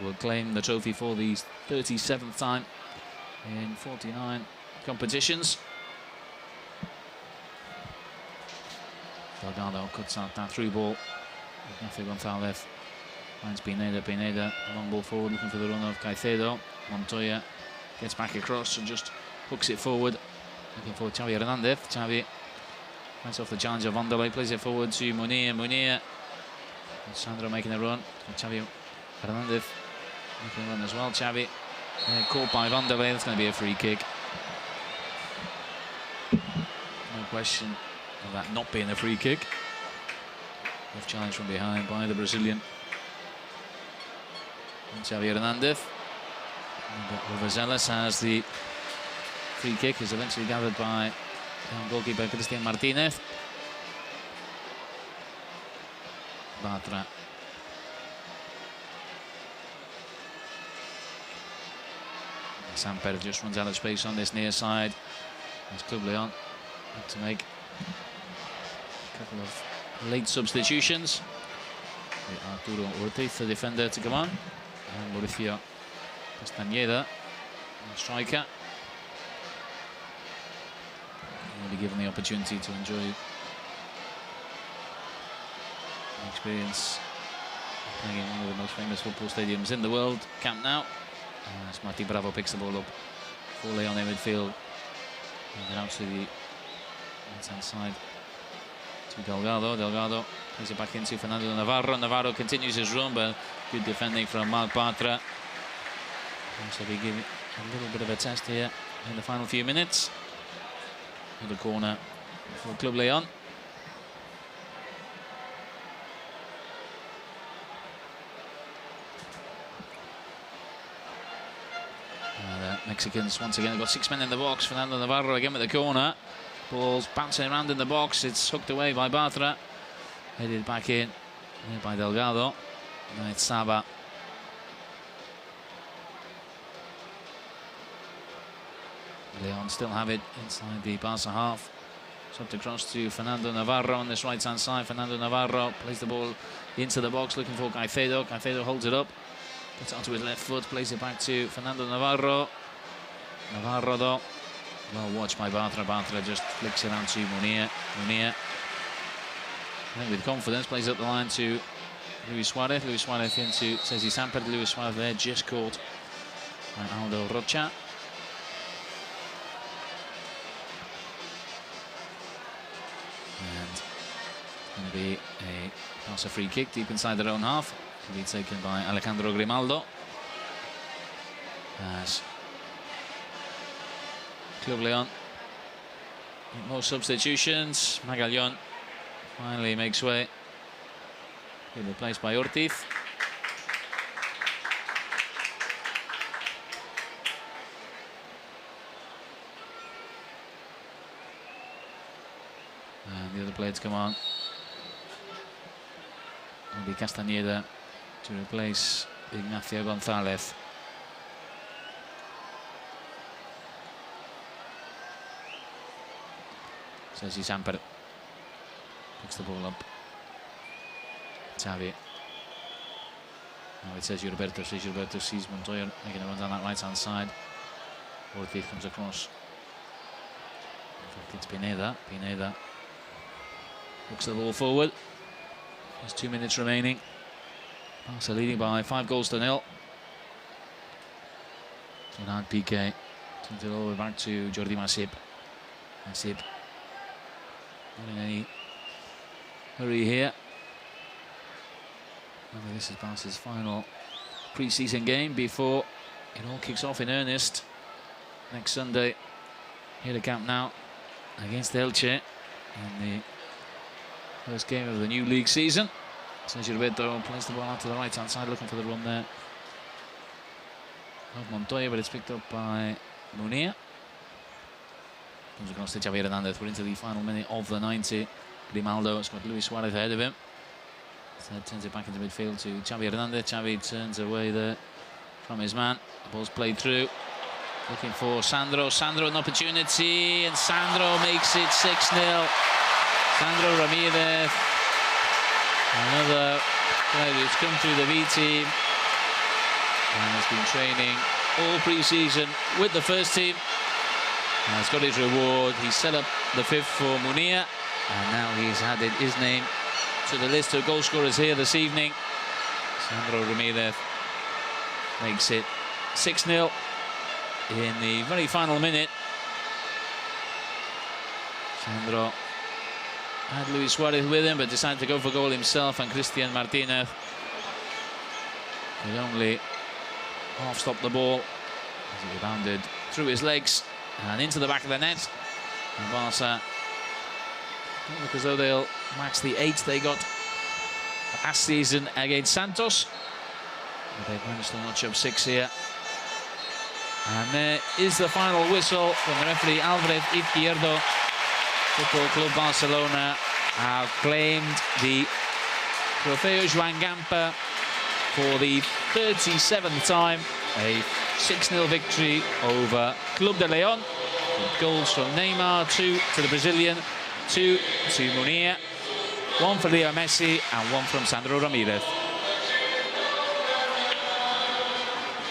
Speaker 1: will claim the trophy for the 37th time in 49 competitions. Delgado cuts out that through ball. Ignacio González finds Pineda. Pineda, long ball forward, looking for the run of Caicedo. Montoya gets back across and just hooks it forward, looking for Xavi Hernandez. Xavi fights off the challenge of Vanderlei, plays it forward to Munir. Munir, Sandro making a run. Xavi Hernandez making a run as well. Xavi caught by Vanderlei. That's going to be a free kick. No question of that not being a free kick. Rough challenge from behind by the Brazilian. And Xavi Hernandez. Overzealous has the free kick, is eventually gathered by goalkeeper Cristian Martinez. Bartra. Gamper just runs out of space on this near side. As Club León had to make a couple of late substitutions. Arturo Ortiz, the defender, to come on. And Mauricio Castañeda, the striker. Will be given the opportunity to enjoy the experience of playing in one of the most famous football stadiums in the world, Camp Nou. As Martin Bravo picks the ball up for León in midfield. And then out to the right-hand side to Delgado. Delgado plays it back into Fernando Navarro. Navarro continues his run, but good defending from Marc Bartra. So we give it a little bit of a test here in the final few minutes. In the corner for Club León. The Mexicans once again have got 6 men in the box. Fernando Navarro again with the corner. Ball's bouncing around in the box. It's hooked away by Bartra. Headed back in by Delgado. Now it's Saba. León still have it inside the Barca half. Swept across to Fernando Navarro on this right-hand side. Fernando Navarro plays the ball into the box, looking for Caicedo. Caicedo holds it up, puts it onto his left foot, plays it back to Fernando Navarro. Navarro, though, well watched by Bartra. Bartra just flicks it on to Munir. Munir, I think with confidence, plays up the line to Luis Suarez. Luis Suarez into Cesi Samper. Luis Suarez there, just caught by Aldo Rocha. And it's going to be a Barca free kick deep inside their own half. To be taken by Alejandro Grimaldo. As Club León, more substitutions. Magallón finally makes way. Replaced by Ortiz. And the other player to come on will be Castañeda to replace Ignacio González. Cesi Samper picks the ball up. Xavi. Now it says Gilberto. Gilberto sees Montoya making a run down that right-hand side. Ortiz comes across. In fact, it's Pineda. Pineda looks the ball forward. There's 2 minutes remaining. Barca leading by 5-0. Bernard Piqué turns it all the way back to Jordi Masip. Masip not in any hurry here. Remember, this is Barca's final pre-season game before it all kicks off in earnest next Sunday here at Camp Nou against Elche in the first game of the new league season. Sergio Roberto plays the ball out to the right-hand side, looking for the run there of Montoya, but it's picked up by Munir. Comes across to Xavi Hernandez. We're into the final minute of the 90. Grimaldo has got Luis Suarez ahead of him. Instead turns it back into midfield to Xavi Hernandez. Xavi turns away there from his man. The ball's played through. Looking for Sandro. Sandro an opportunity, and Sandro makes it 6-0. Sandro Ramirez, another player who's come through the B team and has been training all pre-season with the first team. And has got his reward. He set up the 5th for Munir, and now he's added his name to the list of goal scorers here this evening. Sandro Ramirez makes it 6-0 in the very final minute. Sandro had Luis Suarez with him, but decided to go for goal himself, and Christian Martinez could only half stop the ball as he rebounded through his legs and into the back of the net. And Barca don't look as though they'll match the 8 they got last season against Santos, but they've managed to notch up 6 here. And there is the final whistle from the referee. Álvarez Izquierdo. Football Club Barcelona have claimed the Trofeo Joan Gamper for the 37th time, a 6-0 victory over Club León. Goals from Neymar, 2 to the Brazilian, 2 to Munir, 1 for Leo Messi and 1 from Sandro Ramirez.